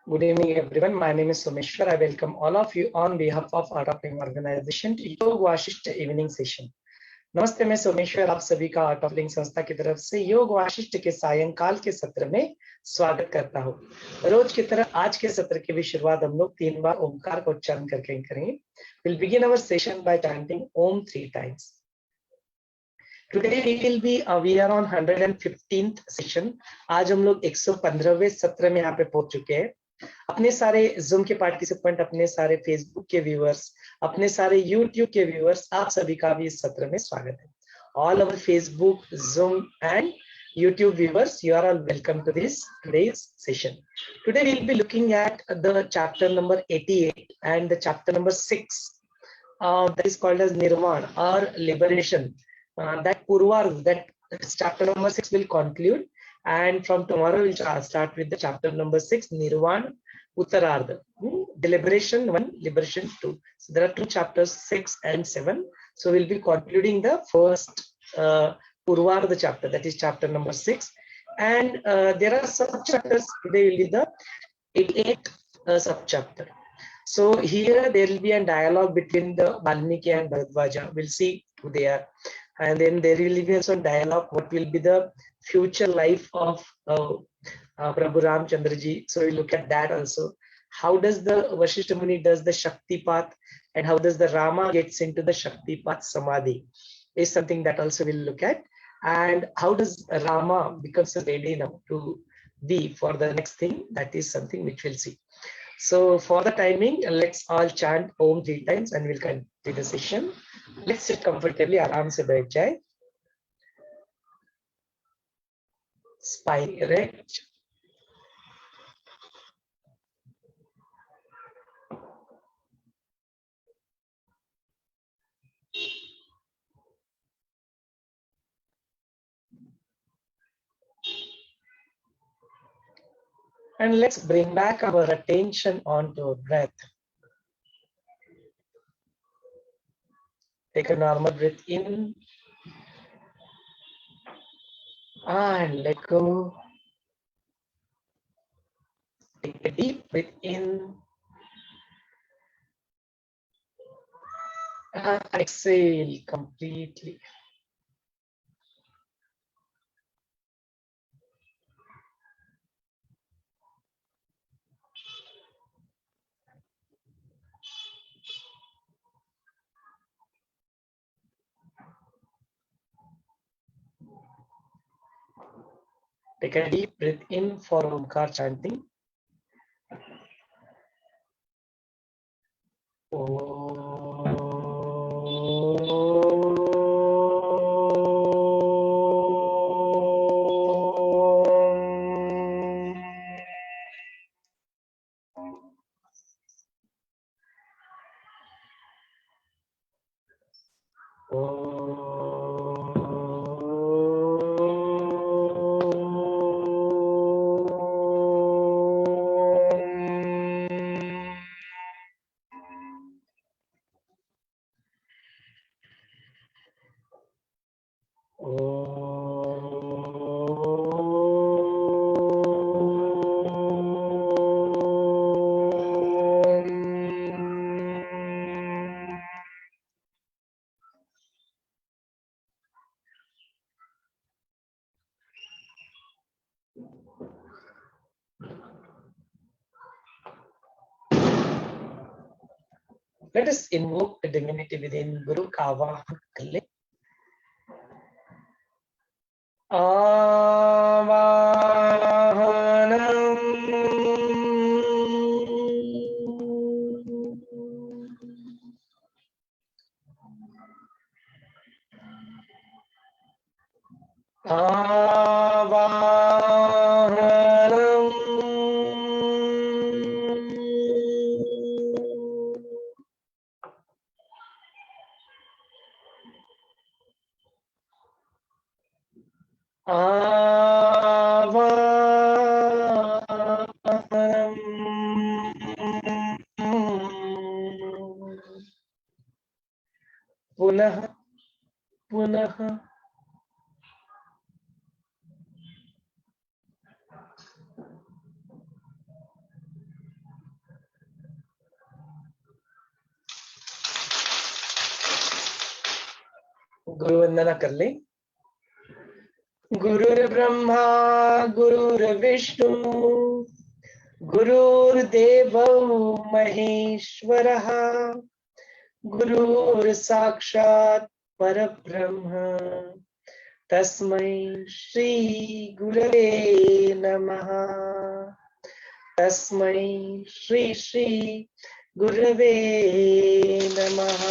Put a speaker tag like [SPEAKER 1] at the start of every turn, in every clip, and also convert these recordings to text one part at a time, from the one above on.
[SPEAKER 1] Good evening, everyone. My name is Someshwar. I welcome all of you on behalf of Art of Living Organization to Yog Vaashishtha evening session. नमस्ते, मैं सोमेश्वर आप सभी का art of living संस्था की तरफ से योग वाशिष्ठ के सायंकाल के सत्र में स्वागत करता हूँ। रोज की तरह आज के सत्र की भी शुरुआत हम लोग 3 बार ओमकार का उच्चारण करके करेंगे। We'll begin our session by chanting Om 3 times. Today we are on 115th session. आज हम लोग 115वें सत्र में यहाँ पे पहुंच चुके हैं। अपने सारे Zoom के पार्टिसिपेंट, अपने सारे Facebook के व्यूअर्स, अपने सारे YouTube के व्यूअर्स, आप सभी का भी इस सत्र में स्वागत है। All our Facebook, Zoom and YouTube viewers, you are all welcome to this today's session. Today we'll be looking at the chapter number 88 and the chapter number 6 that is called as Nirvan or liberation. That Purwardh, that chapter number 6 will conclude. And from tomorrow, we'll start with the chapter number 6, Nirvan Uttarardha. Deliberation 1, liberation 2. So there are 2 chapters, 6 and 7. So we'll be concluding the first Purwardha chapter, that is chapter number 6. And there are sub-chapters. Today will be the 88th sub-chapter. So here there will be a dialogue between the Valmiki and Bhardwaj. We'll see who they are. And then there will be also dialogue, what will be the future life of Prabhu Ramchandraji. So we look at that also. How does the Vaashishtha Muni does the Shaktipat, and how does the Rama gets into the Shaktipat Samadhi is something that also we'll look at. And how does Rama becomes ready now to be for the next thing, that is something which we'll see. So for the timing, let's all chant Om 3 times and we'll continue the session. Let's sit comfortably, आराम से बैठ जाए. Spine erect. And let's bring back our attention onto our breath. Take a normal breath in and let go. Take a deep breath in and exhale completely. Take a deep breath in for Omkar chanting. Let us invoke the divinity within Guru Kava. पुनः पुनः गुरु वंदना कर ले। गुरुर् ब्रह्मा गुरुर्विष्णु गुरुर्देवो महेश्वरः गुरुर् साक्षात् परब्रह्म तस्मै श्री गुरवे नमः। तस्मै श्री श्री गुरवे नमः।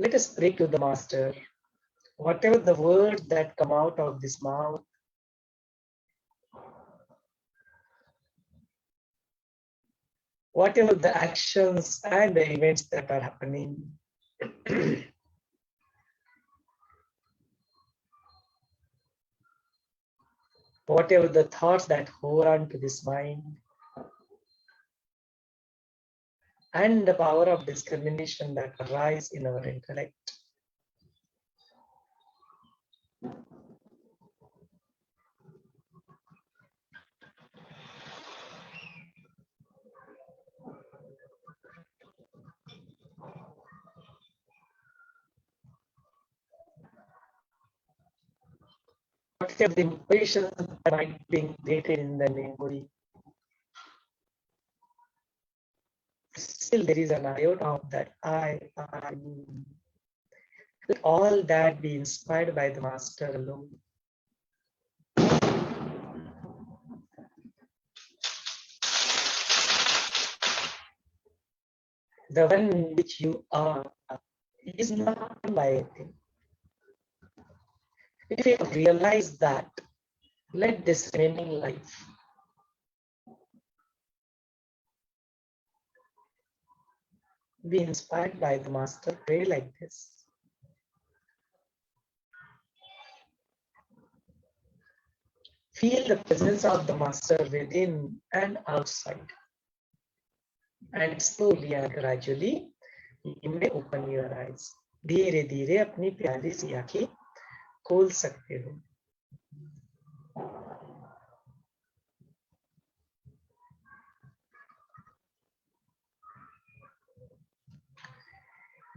[SPEAKER 1] Let us pray to the Master. Whatever the words that come out of this mouth, whatever the actions and the events that are happening, whatever the thoughts that hold on to this mind, and the power of discrimination that arise in our intellect, whatever the impressions that might be created in the memory, still there is an iota of that I am. Let all that be inspired by the Master alone. The one which you are is not by anything. If you realize that, let this remaining life be inspired by the Master. Pray like this. Feel the presence of the Master within and outside. And slowly and gradually, you may open your eyes. धीरे धीरे अपनी प्यारी सी आंखें खोल सकते हो।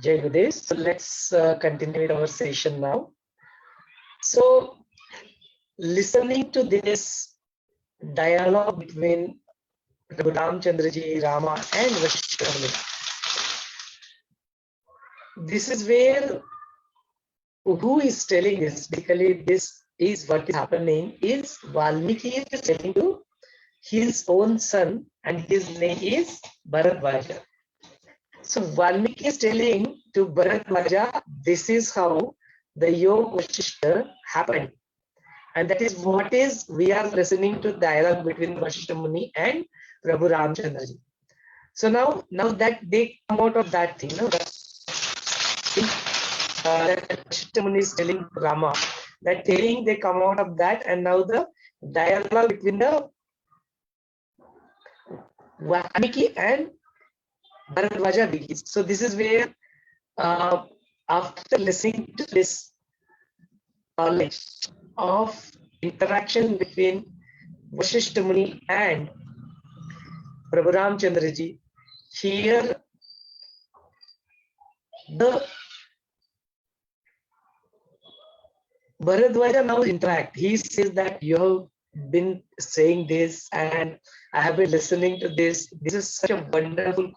[SPEAKER 1] Jai Gurudev. So let's continue with our session now. So, listening to this dialogue between Prabhu Ramchandra ji, Rama and Vasishtha Muni, this is where who is telling this? Basically, this is what is happening is Valmiki is telling to his own son, and his name is Bhardwaja. So Valmiki is telling to Bhardwaja, this is how the Yog Vaashishtha happened. And that is what is we are listening to dialogue between Vasishtha Muni and Prabhu Ramchandra ji. So now that they come out of that thing, that Vasishtha Muni is telling Rama, that telling they come out of that, and now the dialogue between the Valmiki and Bhardwaja begins. So this is where after listening to this knowledge of interaction between Vasishtha Muni and Prabhu Ramchandra ji, here the Bhardwaja now interact. He says that you have been saying this and I have been listening to this. This is such a wonderful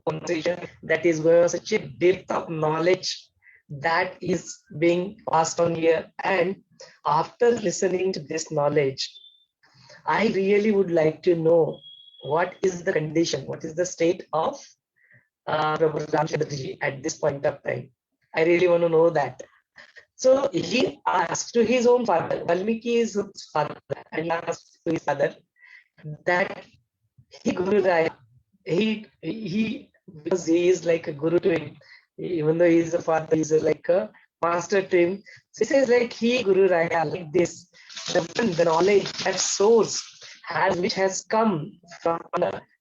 [SPEAKER 1] conversation that is going on, such a depth of knowledge that is being passed on here. And after listening to this knowledge, I really would like to know what is the condition, what is the state of Prabhu Ramchandra ji at this point of time. I really want to know that. So he asked to his own father, Valmiki is his father, and he asked to his father that he Guru Raya, because he is like a guru to him, even though he is a father, he is like a master to him. So he says like he Guru Raya, like this, the knowledge, that source which has come from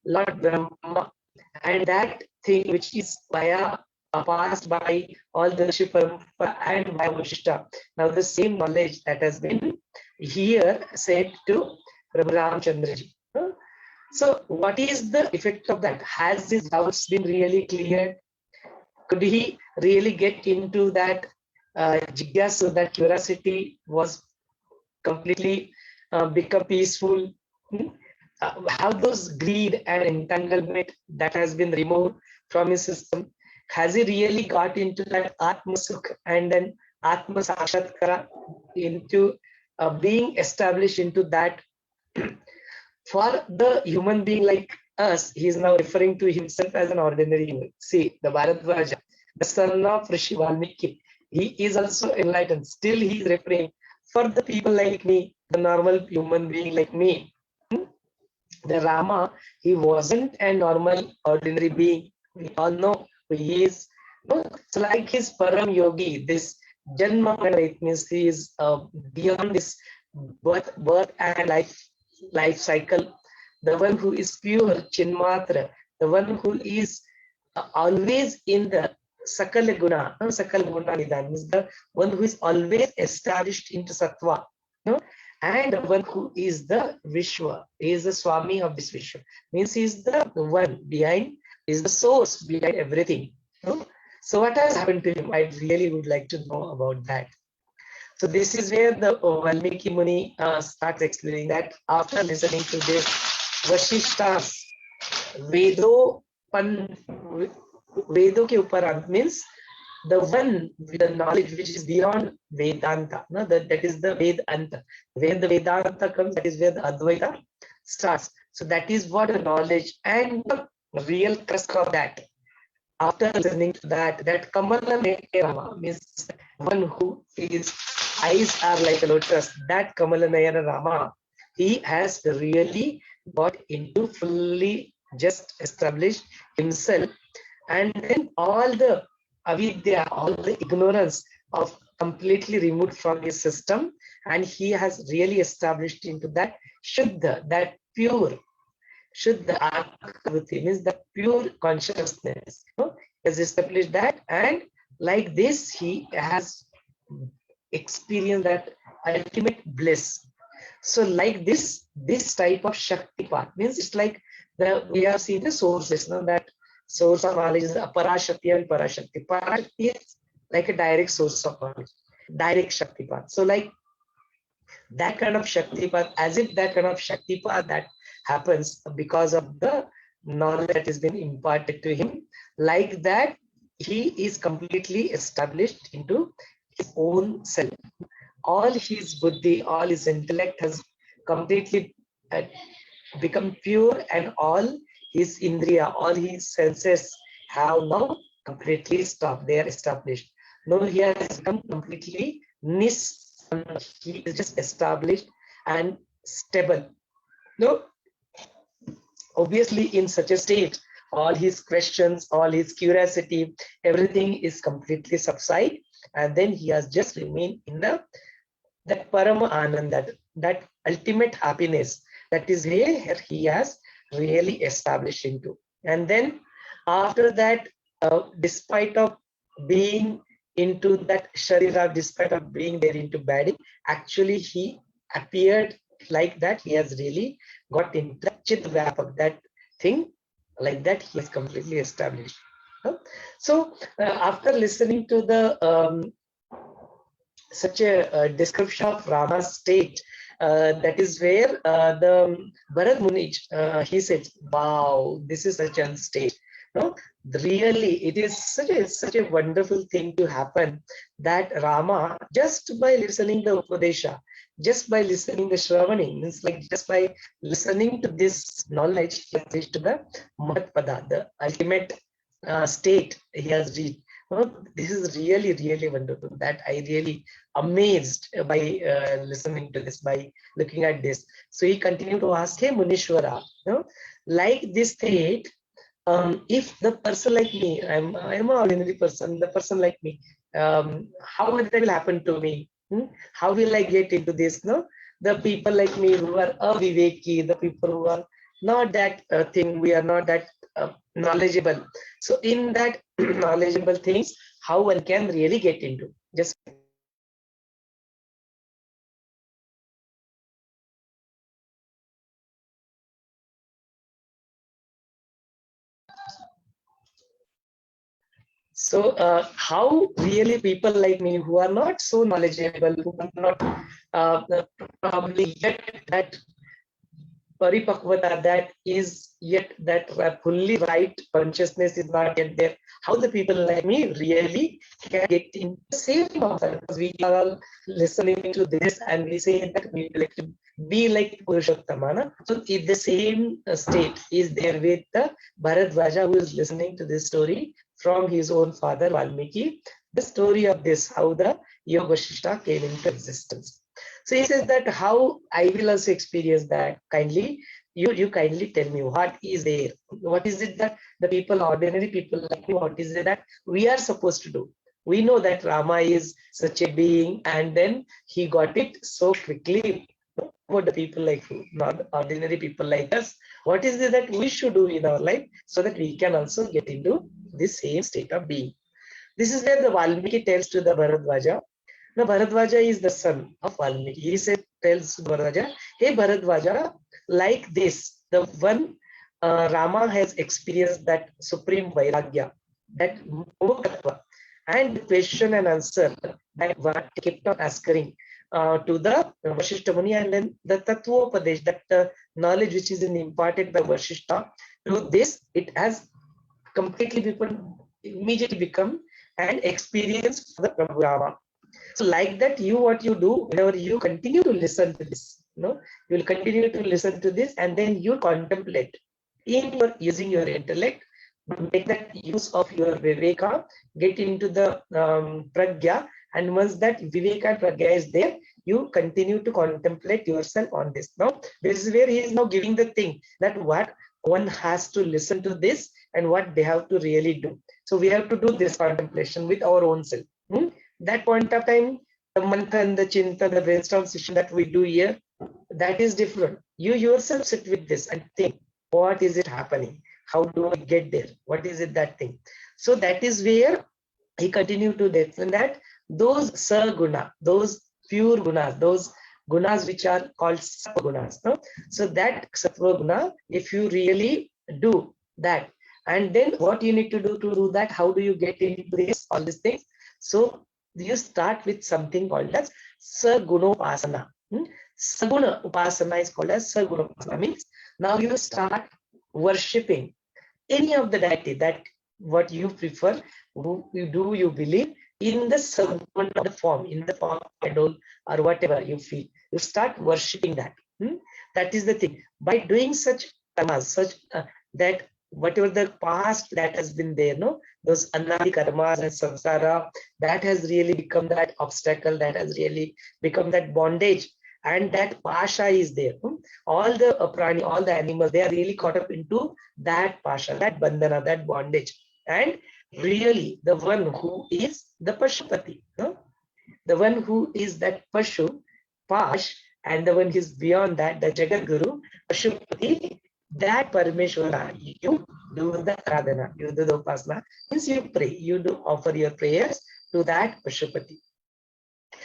[SPEAKER 1] Lord Brahma, and that thing which is via passed by all the Rishi Parampara and by Vaashishtha. Now the same knowledge that has been here said to Prabhu Ramchandraji. So what is the effect of that? Has his doubts been really cleared? Could he really get into that jigyasu, that curiosity was completely become peaceful? How those greed and entanglement that has been removed from his system? Has he really got into that Atma Sukh and then Atma Sakshatkara, into being established into that? For the human being like us, he is now referring to himself as an ordinary human. See, the Bharadwaja, the son of Rishi Valmiki, he is also enlightened. Still, he is referring for the people like me, the normal human being like me. The Rama, he wasn't a normal, ordinary being. We all know who he is. It's like his Param Yogi, this Janma, it means he is beyond this birth and life cycle. The one who is pure, Chinmatra, the one who is always in the Sakala Guna, Nidan, is the one who is always established into Sattva. And the one who is the Vishwa, he is the Swami of this Vishwa. Means he is the one behind, is the source behind everything. So what has happened to him? I really would like to know about that. So this is where the Valmiki Muni starts explaining that after listening to this Vashishta's Vedo ke Uparant, means the one with the knowledge which is beyond Vedanta. No, that is the Vedanta. When the Vedanta comes, that is where the Advaita starts. So that is what the knowledge and the real crux of that. After listening to that Kamala Rama means one who his eyes are like a lotus, that Kamala Nayana Rama, he has really got into fully just established himself, and then all the avidya, all the ignorance of completely removed from his system, and he has really established into that Shuddha, that pure Shuddha Akruti, means the pure consciousness. Has established that, and like this he has experienced that ultimate bliss. So like this type of Shaktipat means it's like we have seen the sources, that source of knowledge is Aparashakti and Parashakti. Parashakti is like a direct source of knowledge, direct Shaktipat. So like that kind of Shaktipat, as if that kind of Shaktipat that happens because of the knowledge that has been imparted to him, like that he is completely established into his own self. All his buddhi, all his intellect has completely become pure, and all his indriya, all his senses have now completely stopped. They are established. Now he has become completely he is just established and stable. No, obviously in such a state, all his questions, all his curiosity, everything is completely subside, and then he has just remained in that Parama Anand, that ultimate happiness, that is where he has really established into. And then after that, despite of being into that Sharira, despite of being there into body, actually he appeared like that. He has really got into that Chit Vyapak, that thing, like that he is completely established. So after listening to the such a description of Rama's state, that is where the Bharat Muni, he said, wow, this is such a state. No, really, it is such a wonderful thing to happen, that Rama, just by listening the Upadesha, just by listening the Shravani, means like just by listening to this knowledge, he has reached the Mahatpada, the ultimate state he has reached. This is really, really wonderful, that I really amazed by listening to this, by looking at this. So he continued to ask, hey Munishwara, like this state, if the person like me, I'm an ordinary person, the person like me, how will that will happen to me? How will I get into this? The people like me who are aviveki, the people who are not that thing, we are not that knowledgeable. So in that knowledgeable things, how one can really get into. Just so, how really people like me who are not so knowledgeable, who are not probably yet that paripakvata, that is yet that fully right consciousness is not yet there, how the people like me really can get into the same concept, because we are all listening to this and we say that we like to be like Purushottama. Na? So if the same state is there with the Bharadwaja, who is listening to this story from his own father Valmiki, the story of this, how the Yog Vaashishtha came into existence. So he says that how I will also experience that. Kindly, you kindly tell me what is there. What is it that the people, ordinary people like me, what is it that we are supposed to do? We know that Rama is such a being, and then he got it so quickly. What the people like who, not ordinary people like us, what is it that we should do in our life so that we can also get into this same state of being? This is where the Valmiki tells to the Bharadwaja. Now, Bharadwaja is the son of Valmiki. He said, tells Bharadwaja, hey Bharadwaja, like this, the one Rama has experienced that supreme vairagya, that mukhatva, and question and answer that what kept on asking to the Vashishtha Muni, and then the Tattvopadesh, that knowledge which is imparted by Vashishtha, to this, it has completely immediately become an experience for the Prabhu Rama. So like that, what you do, whenever you continue to listen to this, you will continue to listen to this, and then you contemplate in your using your intellect, make that use of your viveka, get into the pragya, and once that viveka and pragya is there, you continue to contemplate yourself on this. Now, this is where he is now giving the thing that what one has to listen to this and what they have to really do. So we have to do this contemplation with our own self. That point of time, the manthan, the chinta, the brainstorm session that we do here, that is different. You yourself sit with this and think, what is it happening? How do I get there? What is it that thing? So that is where he continued to define that those saguna, those pure gunas, those gunas which are called sattva gunas. No? So that sattva guna, if you really do that, and then what you need to do that, how do you get into this, all these things? So you start with something called as Sagunopasana. Saguna Upasana is called as Saguna Upasana. Means now you start worshipping any of the deity, that what you prefer, who you do, you believe in the Saguna form, in the form of idol or whatever you feel. You start worshipping that. That is the thing. By doing such karmas, such that whatever the past that has been there, those anadi karmas and samsara, that has really become that obstacle, that has really become that bondage, and that pasha is there. All the prani, all the animals, they are really caught up into that pasha, that bandhana, that bondage. And really, the one who is the Pashupati, the one who is that Pashu, Pash, and the one who is beyond that, the Jagat Guru, Pashupati, that Parameshwara, you do the Aradhana, you do the Upasana, means you pray, you do offer your prayers to that Pashupati.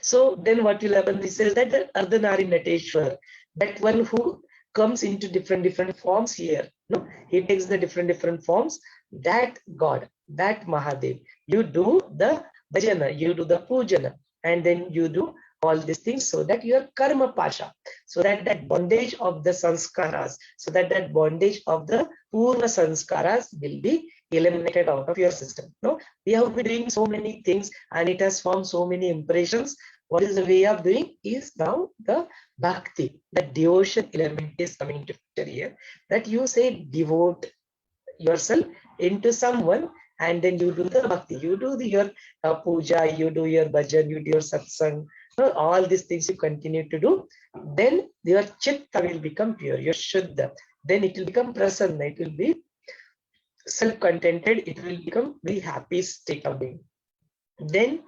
[SPEAKER 1] So then what will happen? This is that the Ardhanari Nateshwar, that one who comes into different forms here. He takes the different forms. That God, that Mahadev, you do the bhajana, you do the pujana, and then you do all these things so that your karma pasha, so that that bondage of the sanskaras, so that that bondage of the purna sanskaras will be eliminated out of your system. We have been doing so many things and it has formed so many impressions. What is the way of doing is now the bhakti, the devotion element is coming to picture here, that you say devote yourself into someone, and then you do the bhakti, you do your puja, you do your bhajan, you do your satsang, all these things you continue to do, then your chitta will become pure, your shuddha, then it will become prasanna, it will be self-contented, it will become very happy state of being. Then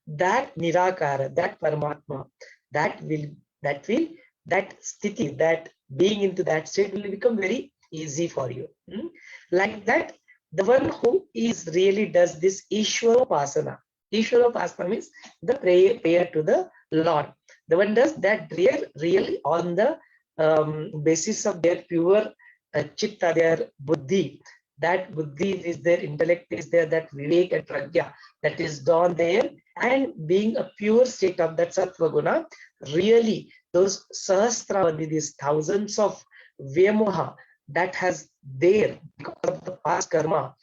[SPEAKER 1] that nirakara, that paramatma, that sthiti, that being into that state will become very easy for you. Like that, the one who is really does this Ishwarapasana. Ishwarapasana means the prayer to the Lord. The one does that really on the basis of their pure chitta, their buddhi. That buddhi is there, intellect is there, that vivek and pragya that is done there, and being a pure state of that sattva guna, really those sahasravadi, these thousands of vyamoha that has there because of the past karma,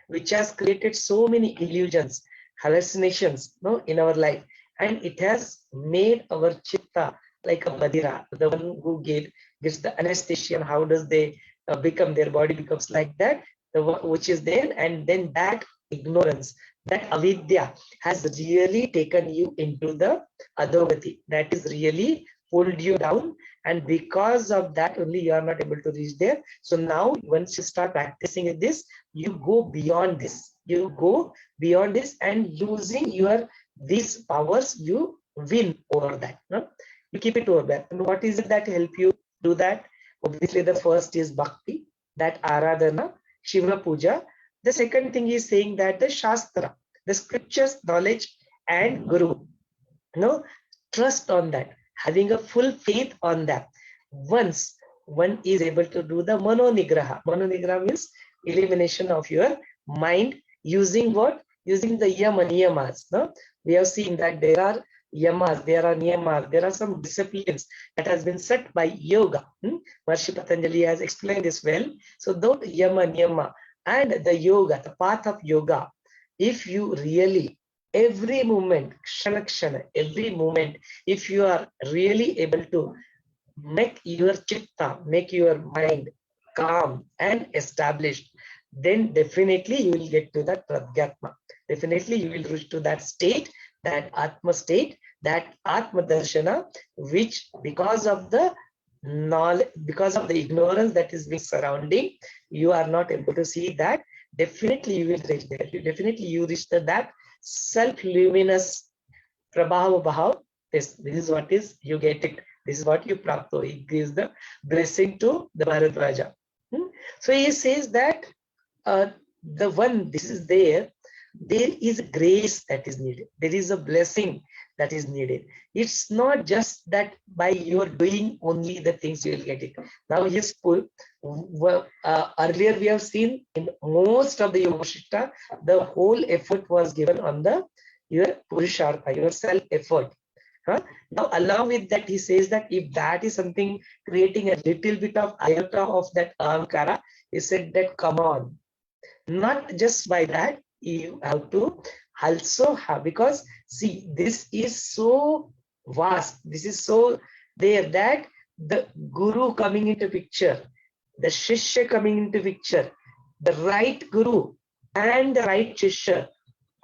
[SPEAKER 1] which has created so many illusions, hallucinations, in our life, and it has made our chitta like a badira, the one who gives the anesthesia, and how does they become, their body becomes like that, which is there, and then that ignorance, that avidya has really taken you into the adogati, that is really pulled you down, and because of that only you are not able to reach there. So now once you start practicing this, you go beyond this, and using your these powers, you win over that, you keep it over that. And what is it that help you do that? Obviously the first is bhakti, that aradhana, Shiva puja. The second thing is saying that the shastra, the scriptures, knowledge, and guru, trust on that, having a full faith on that. Once one is able to do the manonigraha means elimination of your mind, using what? Using the niyamas. We have seen that there are yamas, there are niyamas, there are some disciplines that has been set by yoga. Maharshi Patanjali has explained this well. So those niyama and the yoga, the path of yoga, if you really every moment, kshana, every moment, if you are really able to make your chitta, make your mind calm and established, then definitely you will get to that pragyatma. Definitely you will reach to that state, that atma state, that atma darshana, which because of the knowledge, because of the ignorance that is being surrounding, you are not able to see that. Definitely you will reach there. Definitely you reach to that self-luminous prabhava bhav. This is what is, you get it. This is what you prapto. He gives the blessing to the Bharadwaja. So he says that the one, this is there is grace that is needed. There is a blessing that is needed. It's not just that by your doing only the things you will get it. Now yes, earlier we have seen in most of the Yog Vaashishtha, the whole effort was given on the your purushartha, your self effort. Now along with that, he says that if that is something creating a little bit of iota of that ahankara, he said that come on, not just by that, you have to also have, because see, this is so vast, this is so there, that the guru coming into picture, the shishya coming into picture, the right guru and the right shishya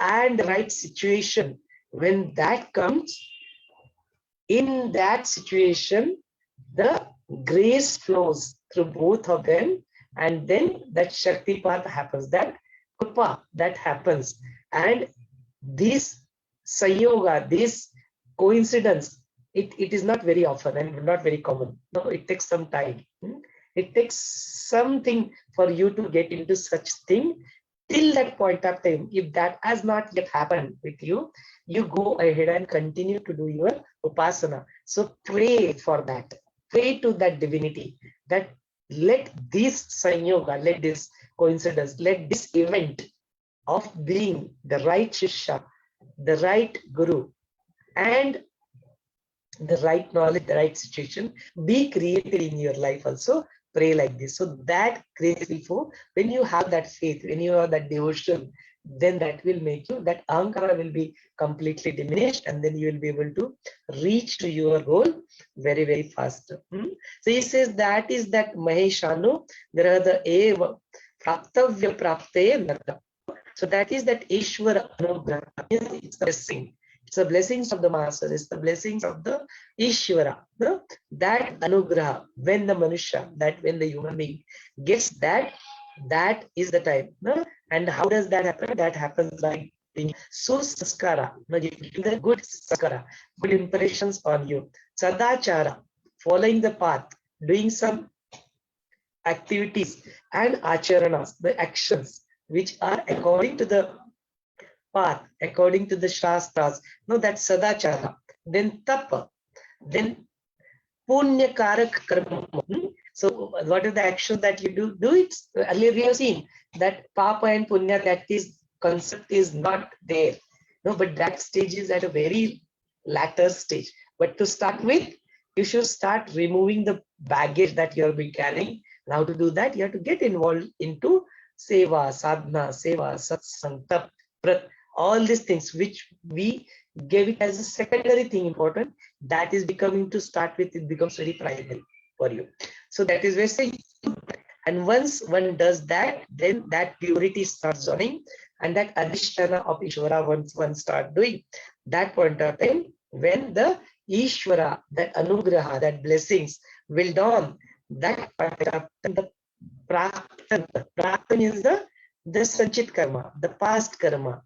[SPEAKER 1] and the right situation, when that comes, in that situation the grace flows through both of them, and then that Shaktipat happens, that Kripa that happens, and this Sayoga, this coincidence, it is not very often and not very common. No, it takes some time. It takes something for you to get into such thing. Till that point of time, if that has not yet happened with you, you go ahead and continue to do your upasana. So pray for that. Pray to that divinity, that let this sanyoga, let this coincidence, let this event of being the right shishya, the right guru, and the right knowledge, the right situation be created in your life also. Pray like this. So that grace will flow. When you have that faith, when you have that devotion, then that will make you, that ahankara will be completely diminished, and then you will be able to reach to your goal very, very fast. So he says that is that Maheshanu Grahada Eva Praptavya Prapte Nata. So that is that Ishvara Anugraha. It's the blessing. It's the blessings of the Master. It's the blessings of the Ishvara. That Anugraha, when the Manusha, that when the human being gets that, that is the time. And how does that happen? That happens by being so saskara, the good saskara, good impressions on you. Sadachara, following the path, doing some activities, and acharanas, the actions which are according to the path, according to the Shastras. No, that's Sadachara. Then Tapa. Then Punya Karak Karma. So what is the action that you do? Do it. Earlier we have seen that Papa and Punya, that is concept is not there. No, but that stage is at a very latter stage. But to start with, you should start removing the baggage that you have been carrying. And how to do that? You have to get involved into Seva, Sadhana, Seva, Satsang, Tap, Prat, all these things which we gave it as a secondary thing important. That is becoming, to start with, it becomes very primary for you. So that is where saying, and once one does that, then that purity starts dawning, and that adhisthana of Ishvara, once one start doing, that point of time, when the Ishvara, that anugraha, that blessings will dawn, that point of time, the praptan is the sanchit karma, the past karma,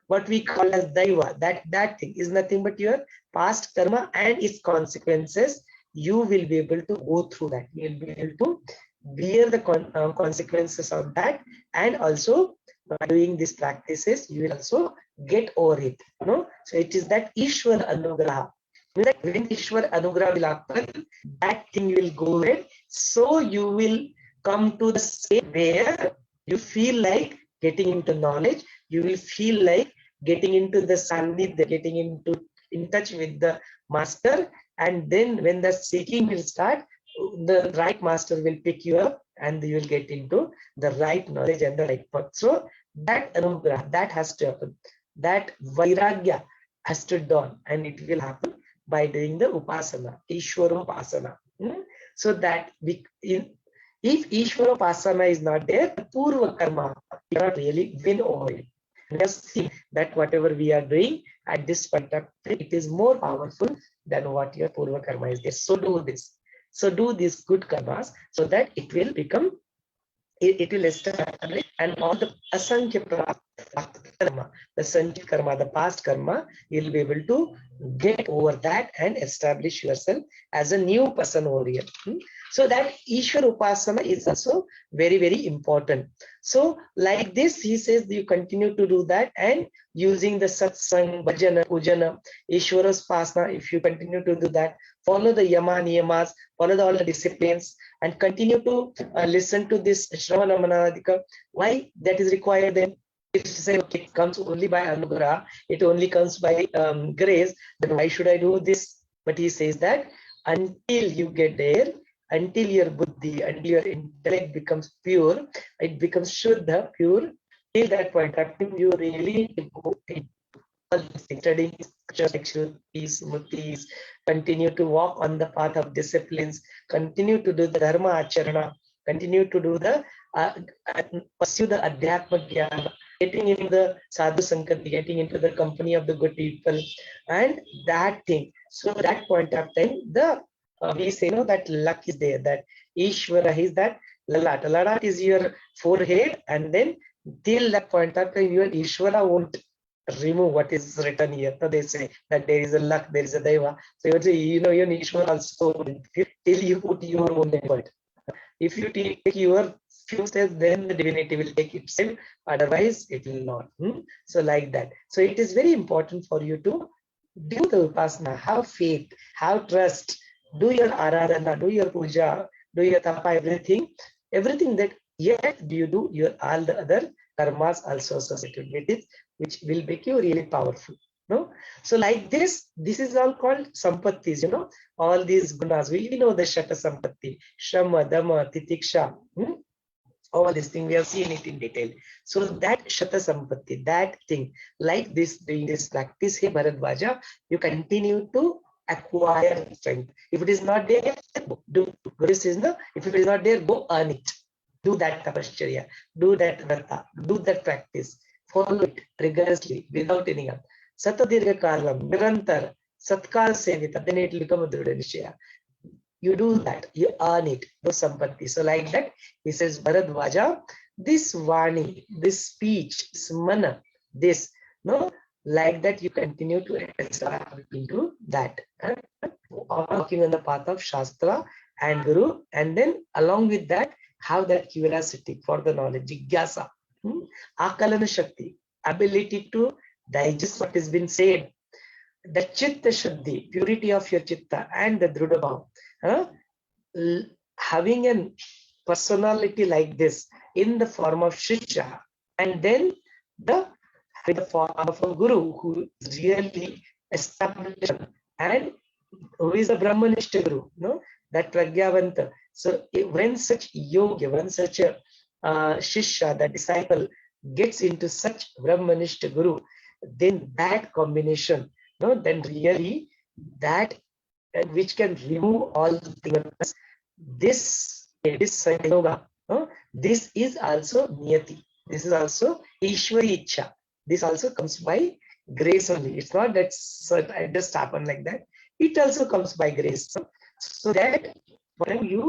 [SPEAKER 1] what we call as daiva, that thing is nothing but your past karma and its consequences. You will be able to go through that. You will be able to bear the consequences of that, and also by doing these practices, you will also get over it. So it is that Ishwar Anugraha. When Ishwar Anugraha will happen, that thing will go ahead. So you will come to the state where you feel like getting into knowledge. You will feel like getting into the sandhya, getting in touch with the master. And then when the seeking will start, the right master will pick you up and you will get into the right knowledge and the right path. So that anugrah, that has to happen. That vairagya has to dawn, and it will happen by doing the upasana, Ishvara upasana. So that if Ishvara upasana is not there, the Purva karma cannot really win over it. Just see that whatever we are doing at this point of time, it is more powerful than what your Purva karma is there. So do this. So do these good karmas so that it will become, it will establish, and all the asankhya karma, the sanchit karma, the past karma, you will be able to get over that and establish yourself as a new person over here. So that Ishwar Upasana is also very, very important. So like this, he says you continue to do that, and using the satsang, bhajana, pujana, Ishwara's Upasana, if you continue to do that, follow the yama, niyamas, follow all the disciplines, and continue to listen to this Shravana Manadika. Why that is required then? If you say, okay, it comes only by anugrah, it only comes by grace, then why should I do this? But he says that until you get there, until your buddhi, until your intellect becomes pure, it becomes shuddha, pure, till that point of time, you really go in studying Shrutis, Smritis, continue to walk on the path of disciplines, continue to do the dharma acharana, continue to do the pursue the adhyatma jnana, getting into the sadhu sankati, getting into the company of the good people, and that thing. So that point of time, the we say that luck is there, that Ishvara is that lalat. Lalat is your forehead, and then till that point of time, your Ishvara won't remove what is written here. So they say that there is a luck, there is a deva. So you would say, your Ishvara also, till you put your own effort. If you take your few steps, then the divinity will take itself. Otherwise, it will not. So like that. So it is very important for you to do the upasana, have faith, have trust, do your aradhana, do your puja, do your tapa, everything that yet you do your all the other karmas also associated with it, which will make you really powerful. So like this is all called sampattis, all these gunas. We know the shata sampatti, shama, dhamma, titiksha, all these things, we have seen it in detail. So that shata sampatti, that thing, like this, doing this practice, hey Bharadwaja, you continue to acquire strength. If it is not there, do this is no. If it is not there, go earn it. Do that tapashcharya, do that vrata, do that practice, follow it rigorously without any help. Satadirga kalam, nirantar, satkal sevita, then it will become a dhrudha nishaya. You do that, you earn it, no sampatti. So like that, he says, Bharadwaja, this vani, this speech, this mana, this, like that you continue to enter into that. Walking on the path of Shastra and Guru, and then along with that, have that curiosity for the knowledge, jigyasa. Akalana Shakti, ability to digest what has been said, the Chitta Shuddhi, purity of your Chitta, and the Drudabhav. Having a personality like this in the form of Shishya, and then the form of a Guru who is really established and who is a Brahmanishta Guru, that Pragyavanta. So when such yogi, when such a Shishya, the disciple, gets into such Brahmanishta Guru, then that combination, then really that which can remove all the things. This yoga, this is also niyati. This is also Ishwari Ichha. This also comes by grace only. It's not that it just happen like that. It also comes by grace. So that when you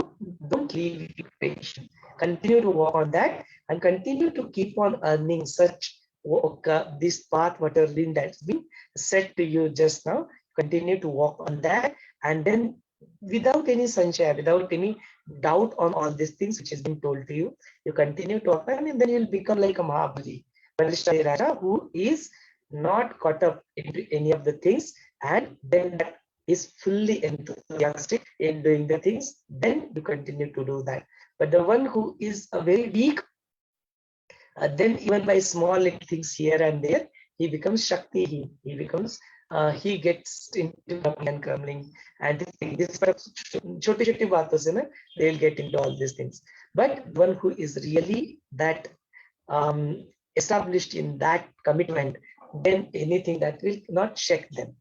[SPEAKER 1] don't leave patient, continue to work on that and continue to keep on earning such this path, whatever that's been said to you just now. Continue to work on that, and then without any sanshaya, without any doubt on all these things which has been told to you, you continue to apply, and then you'll become like a Mahabali, Raja, who is not caught up into any of the things, and then that is fully enthusiastic in doing the things, then you continue to do that. But the one who is a very weak, then even by small little things here and there, he becomes Shakti. He becomes he gets into and crumbling, and this choti baaton se na, they'll get into all these things. But one who is really that established in that commitment, then anything that will not shake them.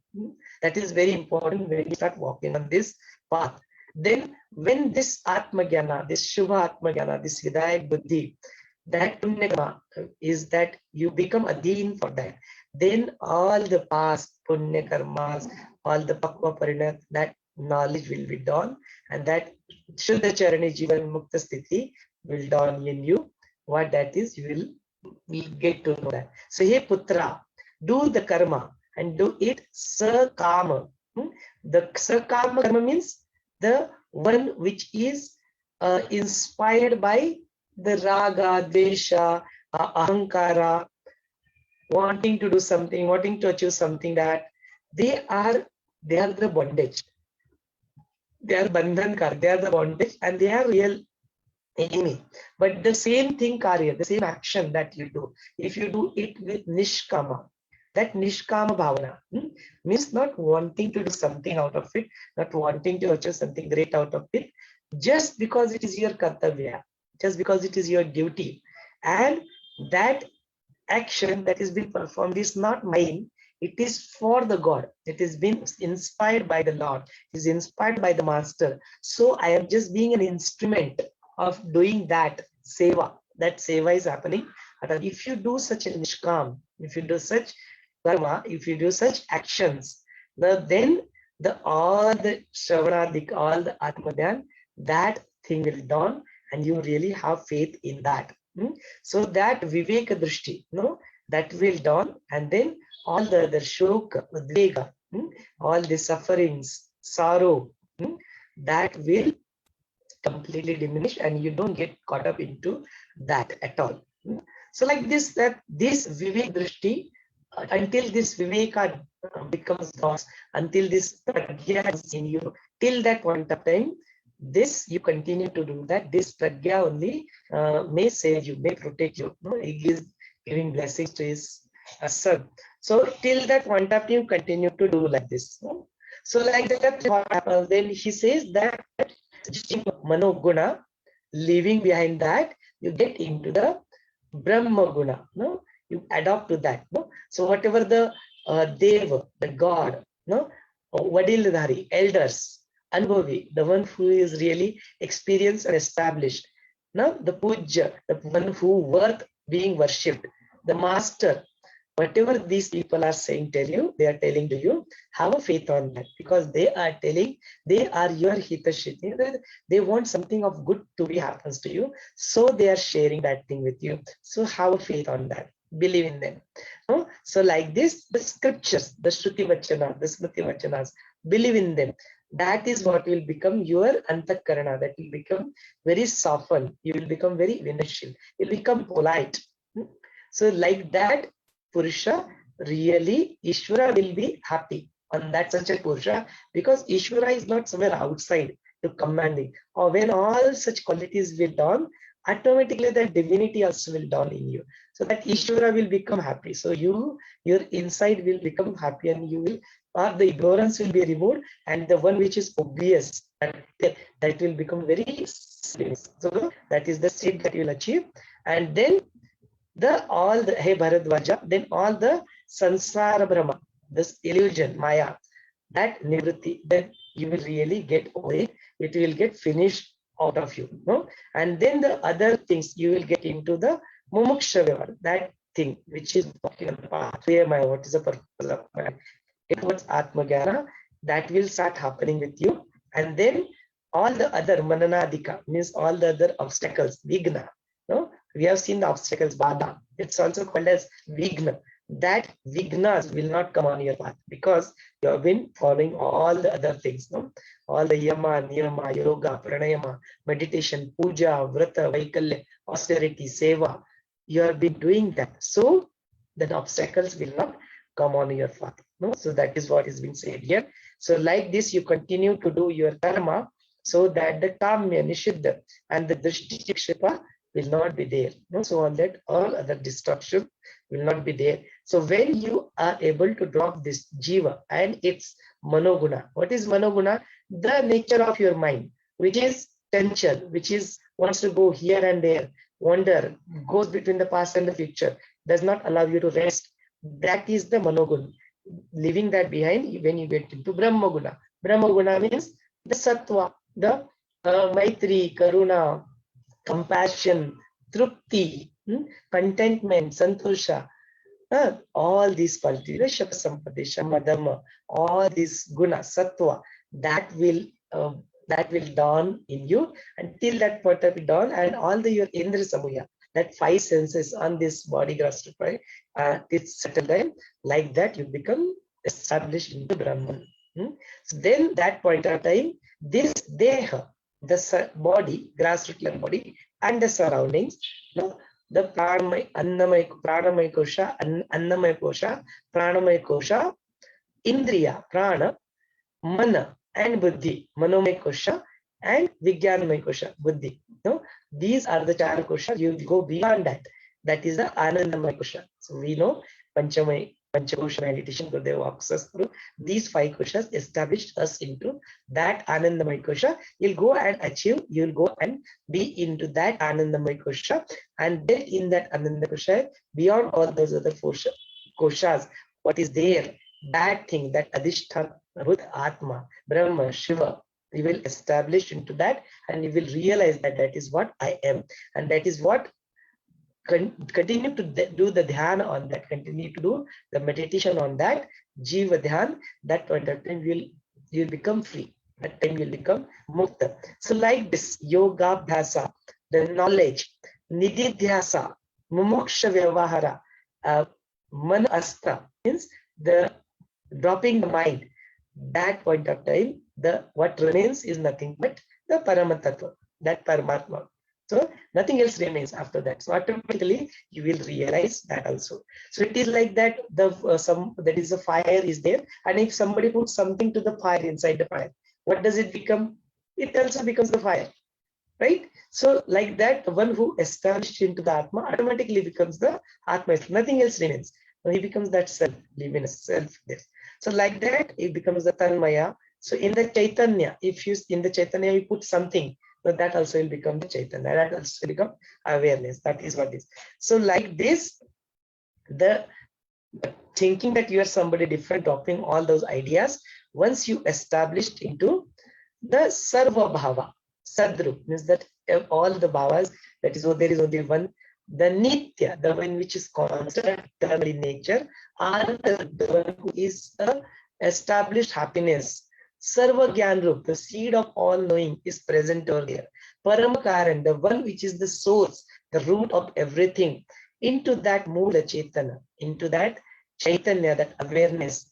[SPEAKER 1] That is very important when you start walking on this path. Then when this Atma Jnana, this Shubha Atma Jnana, this Hidayat Buddhi, that punya is that you become adhin for that. Then all the past punya karmas, all the pakva parinat, that knowledge will be done, and that Shuddha Charani Jivan Mukta Sthiti will dawn in you. What that is, you will get to know that. So, hey Putra, do the karma and do it sakama. The sakama karma means the one which is inspired by the raga, desha, ahankara, wanting to do something, wanting to achieve something, that they are the bondage. They are bandhankar, they are the bondage, and they are real enemy. But the same thing, karya, the same action that you do, if you do it with nishkama, that nishkama bhavana means not wanting to do something out of it, not wanting to achieve something great out of it, just because it is your kartavya, just because it is your duty, and that action that is being performed is not mine, it is for the God. It is been inspired by the Lord, it is inspired by the Master. So I am just being an instrument of doing that seva. That seva is happening. And if you do such a nishkam, if you do such karma, if you do such actions, then all the shravanadik, all the atmadhyan, that thing will dawn, and you really have faith in that. So that viveka drishti, that will dawn, and then all the shoka, udvega, all the sufferings, sorrow, that will completely diminish, and you don't get caught up into that at all. So like this, that this vivek drishti, until this viveka becomes lost, until this pragya is in you, till that point of time, this you continue to do that. This pragya only may save you, may protect you. He is giving blessings to his son. So till that point of time, you continue to do like this. So like that, what happens? Then he says that manoguna, leaving behind that, you get into the Brahma guna. You adopt to that. So whatever the Deva, the God, Vadildhari, elders, Anubhavi, the one who is really experienced and established. Now the Puja, the one who worth being worshipped, the Master, whatever these people are saying, they are telling to you, have a faith on that, because they are telling, they are your hitashiti. They want something of good to be happens to you, so they are sharing that thing with you. So have a faith on that. Believe in them. So like this, the scriptures, the Shruti Vachana, the Smriti Vachanas, believe in them. That is what will become your antakarana. That will become very softened. You will become very vinashil. You will become polite. So like that, Purusha, really, Ishvara will be happy on that such a Purusha, because Ishvara is not somewhere outside to commanding. Or when all such qualities will dawn, automatically that divinity also will dawn in you. So that Ishvara will become happy. So your inside will become happy, and you will, or the ignorance will be removed, and the one which is obvious, that will become very simple. So that is the state that you will achieve. And then hey Bharadwaja, then all the sansara brahma, this illusion, maya, that nivritti, then you will really get over it. It will get finished out of you. No? And then the other things, you will get into the mumuksha vyavahara, that thing which is walking on the path. Where my, what is the purpose of my, towards Atmagana, that will start happening with you. And then all the other mananadika, means all the other obstacles, vigna. No? We have seen the obstacles, bada. It's also called as vigna. That vignas will not come on your path, because you have been following all the other things. No? All the yama, niyama, yoga, pranayama, meditation, puja, vrata, vaikalya, austerity, seva. You have been doing that. So the obstacles will not come on your path. No? So that is what is being said here. So like this, you continue to do your karma, so that the kamya, nishiddha, and the drishti chikshipa will not be there. No? So on that, all other destruction will not be there. So when you are able to drop this jiva and its manoguna, what is manoguna? The nature of your mind, which is tension, which is wants to go here and there, wander, goes between the past and the future, does not allow you to rest. That is the manoguna. Leaving that behind, when you get into brahmaguna. Brahmaguna means the sattva, the maitri, karuna, compassion, trupti, contentment, santosha, all these qualities, shakasampati, shamadama, all these guna, sattva, that will dawn in you. Until that point of dawn, and all the your indra samuya, that five senses on this body grasped, it's settled down. Like that, you become established into Brahman. So then that point of time, this deha, the body, grassroots body, and the surroundings, the pranamaya, annamaya, pranamaya kosha, annamaya kosha, pranamaya kosha, indriya, prana, mana, and buddhi, manomaya kosha, and vijnanamaya kosha, buddhi. No? These are the chara kosha. You go beyond that. That is the anandamaya kosha. So we know Panchakosha meditation, Gurudev walks us through. These five koshas established us into that Anandamaya kosha. You'll go and achieve, you'll go and be into that Anandamaya kosha. And then in that Anandamaya kosha, beyond all those other koshas, what is there, that thing, that Adhisthana, Buddha, Atma, Brahma, Shiva, you will establish into that, and you will realize that that is what I am. And that is what continue to do the dhyana on that, continue to do the meditation on that, jiva dhyan, that point of time you'll become free. That time you'll become mukta. So like this, yoga bhyasa, the knowledge, nididhyasa, mumuksha vyavahara, man asta, means the dropping the mind. That point of time, the what remains is nothing but the Paramatattva, that Paramatma. So nothing else remains after that. So automatically you will realize that also. So it is like that. That is a fire is there, and if somebody puts something to the fire inside the fire, what does it become? It also becomes the fire, right? So like that, the one who established into the Atma automatically becomes the Atma. Nothing else remains. He becomes that self, livingness, self. This. So like that, it becomes the Tanmaya. So in the Chaitanya, if you in the Chaitanya you put something, so that also will become the Chaitanya. That also will become awareness. That is what it is. So like this, the thinking that you are somebody different, dropping all those ideas, once you established into the Sarva Bhava, Sadrup, means that all the Bhavas, that is, there is only one, the Nitya, the one which is constant, eternal in nature, are the one who is established happiness. Sarva Gyan Rup, the seed of all knowing, is present over there. Paramakaran, the one which is the source, the root of everything, into that Mula Chaitanya, into that Chaitanya, that awareness.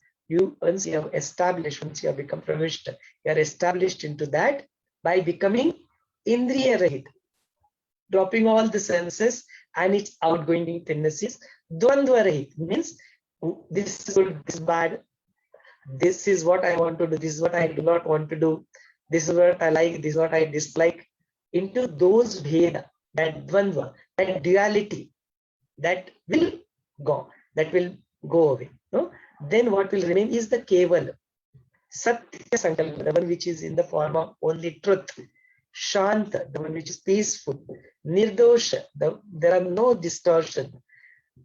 [SPEAKER 1] Once you have established, once you have become pravishta, you are established into that by becoming Indriya Rahit, dropping all the senses and its outgoing tendencies. Dvandva rahit means this is good, this is bad, this is what I want to do, this is what I do not want to do, this is what I like, this is what I dislike. Into those bheda, that dvandva, that duality, that will go away. No? Then what will remain is the keval, satya sankalpa, the one which is in the form of only truth. Shanta, the one which is peaceful. Nirdosha, there are no distortion.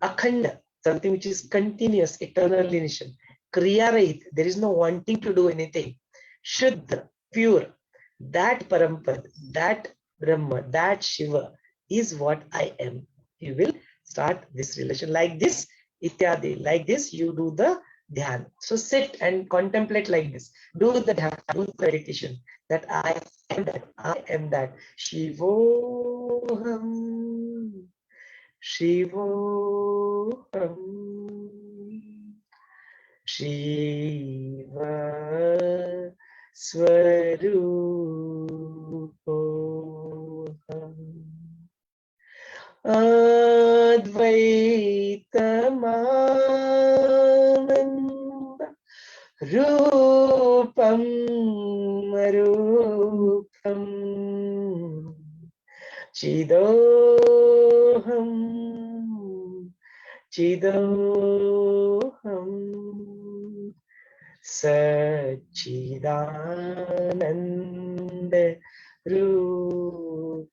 [SPEAKER 1] Akhanda, something which is continuous, eternal in nature. Kriyarahit, there is no wanting to do anything. Shuddha, pure. That Parampad, that Brahma, that Shiva is what I am. You will start this relation like this, ityadi, like this. You do the dhyan. So sit and contemplate like this. Do the dhyan, do the meditation. That I am that, I am that. Shivoham, Shivoham, Shiva Swarupoham, Advaitamānanda Rūpam Rūpam Chidoham Chidoham Sachidananda Rupoham.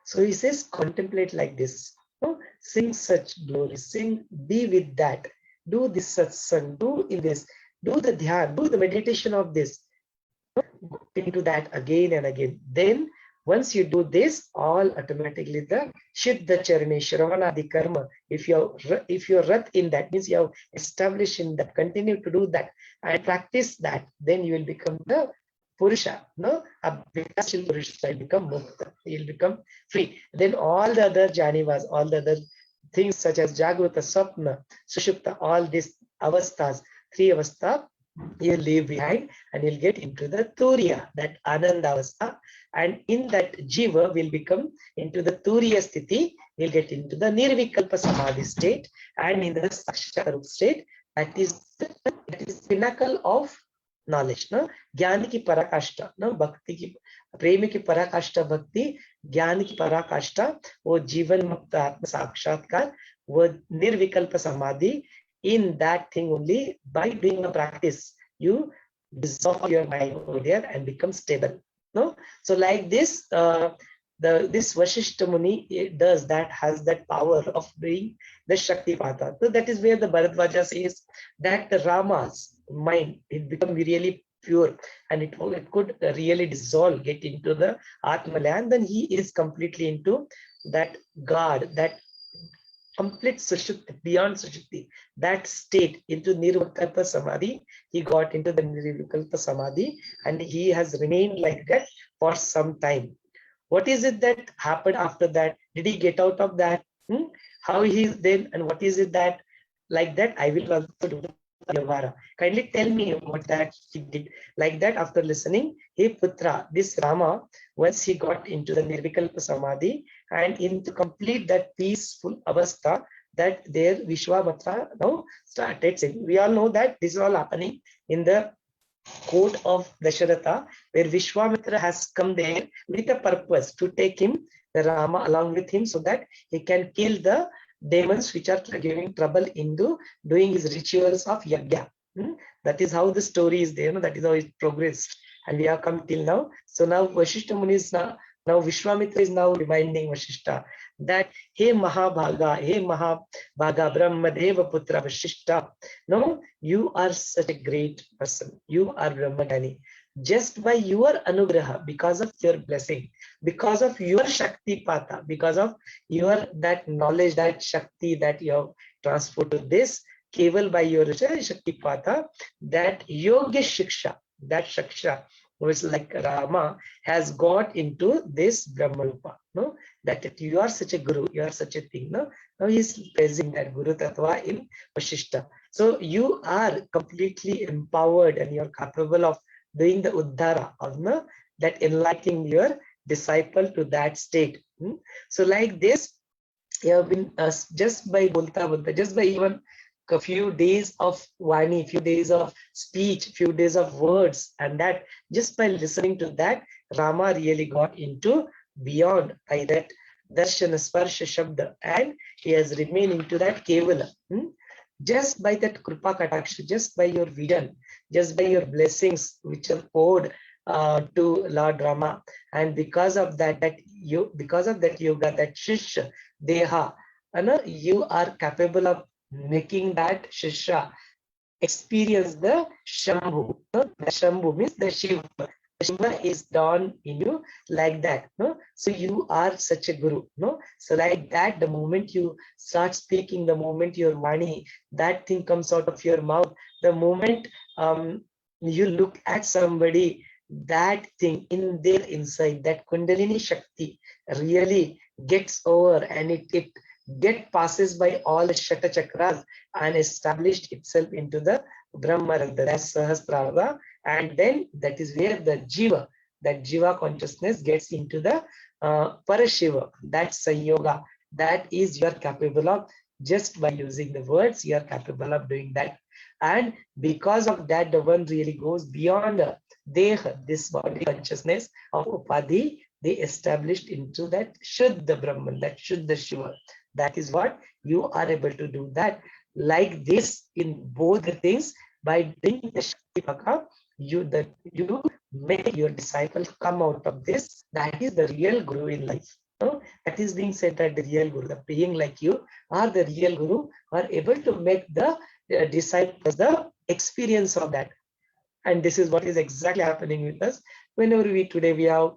[SPEAKER 1] So he says, contemplate like this. No? Sing such glory, sing, be with that. Do this satsang, do in this, do the dhyan, do the meditation of this. Into that again and again. Then once you do this, all automatically the Siddha Charani, Shravanadi Karma, if you're rat in that, means you have established in that, continue to do that and practice that, then you will become the Purusha, no? A Vikasil Purusha will become Mukta, he will become free. Then all the other Janivas, all the other things such as Jagruta, Sapna, Sushupta, all these avasthas, three avastha, you'll leave behind and you'll get into the Turiya, that Ananda avastha, and in that Jiva will become into the Turiya Sthiti, you'll get into the Nirvikalpa Samadhi state, and in the Saksharup state, that is pinnacle of knowledge, no? Jnani ki parakashta, no? Bhakti ki, premi ki parakashta bhakti, jnani ki parakashta, wo jivan mukta atma sakshatkar, wo nirvikalpa samadhi. In that thing only, by doing a practice, you dissolve your mind over there and become stable. No, so like this, this Vashishtha Muni does that, has that power of doing the Shaktipata. So that is where the Bharadwaja says that the Rama's mind, it become really pure and it could really dissolve, get into the Atmalaya, and then he is completely into that God, that complete Sushupti, beyond Sushupti, that state into Nirvikalpa Samadhi. He got into the Nirvikalpa Samadhi and he has remained like that for some time. What is it that happened after that? Did he get out of that? How he is then, and what is it that like that? I will also do the Vyavara. Kindly tell me what that he did. Like that, after listening, hey Putra, this Rama, once he got into the Nirvikalpa Samadhi and into complete that peaceful avastha, that there Vishwamitra now started saying. We all know that this is all happening in the court of Dasharatha, where Vishwamitra has come there with a purpose to take him, the Rama, along with him, so that he can kill the demons which are giving trouble into doing his rituals of yajna. That is how the story is there. That is how it progressed, and we have come till now. So now Vashishtha Muni is now Vishwamitra is now reminding Vashishtha that hey Mahabhaga, Brahmadeva Putra Vashishtha, no, you are such a great person. You are Brahmagani. Just by your anugraha, because of your blessing, because of your Shaktipata, because of your that knowledge, that Shakti that you have transferred to this, keval by your Shaktipata, that Yoga Shiksha, that Shaksha, which like Rama has got into this Brahmarupa, no? That you are such a Guru, you are such a thing, no? Now he is praising that Guru Tattva in Vashishtha. So you are completely empowered and you are capable of doing the Uddhara of that enlightening your disciple to that state. So like this, you have been just by bolta bolta, just by even a few days of Vani, few days of speech, few days of words, and that just by listening to that, Rama really got into beyond by that darshana sparsha shabda, and he has remained into that kevala. Just by that kripa kataksha, just by your vision, just by your blessings which are poured to Lord Rama, and because of that, because of that yoga, that shishya deha, you are capable of making that shishya experience the Shambhu. The Shambhu means the Shiva. The Shiva is dawn in you like that. No? So you are such a guru. No? So like that, the moment you start speaking, the moment your Vani, that thing comes out of your mouth, the moment you look at somebody, that thing in their inside, that Kundalini Shakti really gets over, and it passes by all the Shata Chakras and established itself into the Brahmarandha, that's Sahasrara, and then that is where the Jiva, that Jiva consciousness gets into the Parashiva, that's Sanyoga, that is you are capable of just by using the words, you are capable of doing that. And because of that, the one really goes beyond Deha, this body consciousness of Upadhi, they established into that Shuddha Brahman, that Shuddha Shiva. That is what you are able to do that. Like this in both the things, by doing the Shaktipaka, you make your disciple come out of this. That is the real guru in life. No? That is being said that the real guru, the being like you are the real guru, are able to make the disciples the experience of that. And this is what is exactly happening with us. Whenever we have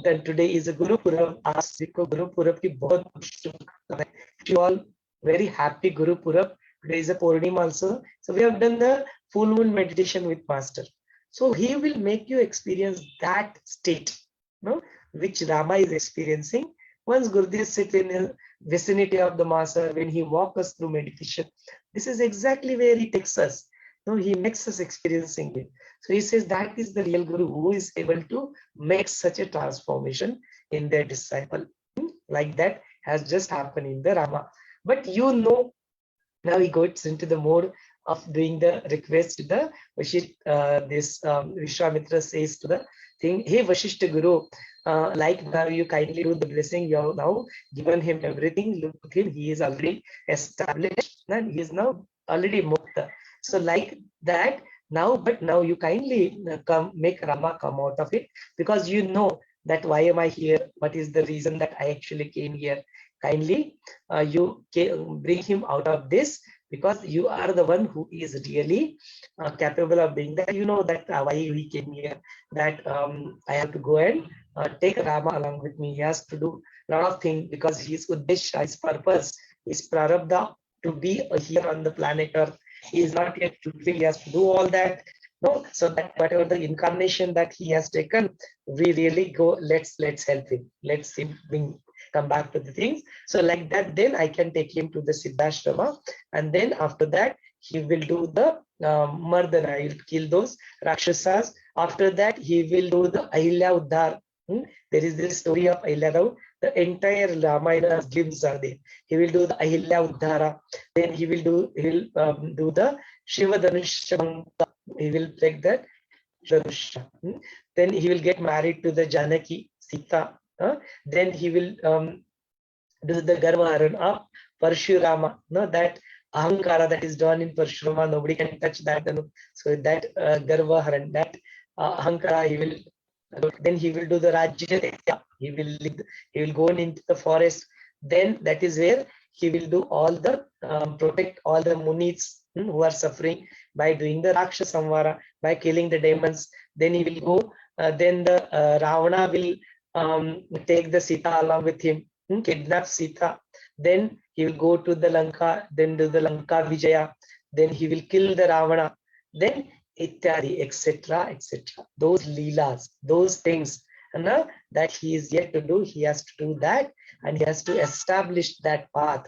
[SPEAKER 1] then today is a Guru Purab. Ask Guru Purab ki bahut shubhkamnaएं. You all very happy Guru Purab. Today is a Purnima also. So we have done the full moon meditation with Master. So he will make you experience that state, no, which Rama is experiencing. Once Gurudev sits in the vicinity of the Master, when he walks us through meditation, this is exactly where he takes us. No, he makes us experiencing it. So he says that is the real Guru who is able to make such a transformation in their disciple. Like that has just happened in the Rama. But now he goes into the mode of doing the request to the Vishwamitra says to the thing, hey Vashishtha Guru, like now you kindly do the blessing, you have now given him everything, look at him, he is already established and he is now already mukta. So like that, but now you kindly make Rama come out of it, because you know that why am I here? What is the reason that I actually came here? Kindly you bring him out of this, because you are the one who is really capable of being that. You know that why we came here, that I have to go and take Rama along with me. He has to do a lot of things, because his uddesha, his purpose, his prarabdha to be here on the planet Earth. He is not yet fulfilled. He has to do all that. No, so that whatever the incarnation that he has taken, we really go. Let's help him. Let's come back to the things. So like that, then I can take him to the Siddhashrama, and then after that he will do the Mardana. He will kill those Rakshasas. After that he will do the Ahilya Uddhar. There is this story of Ahilya. The entire Ramayana's glimpses are there. He will do the Ahilya Uddhara. Then he will do the Shiva Dhanushya. He will take that Dhanushya. Then he will get married to the Janaki Sita. Then he will do the Garvaharan of Parshurama. No, that Ahankara that is done in Parshurama, nobody can touch that. So that Garvaharan, that Ahankara, he will. Then he will do the Rajya. He will go into the forest. Then that is where he will do all the protect all the munis who are suffering by doing the Raksha Samvara, by killing the demons. Then he will go. Then the Ravana will take the Sita along with him, kidnap Sita. Then he will go to the Lanka. Then do the Lanka Vijaya. Then he will kill the Ravana. Then Ityadi, etc., etc. Those leelas, those things that he is yet to do, he has to do that, and he has to establish that path,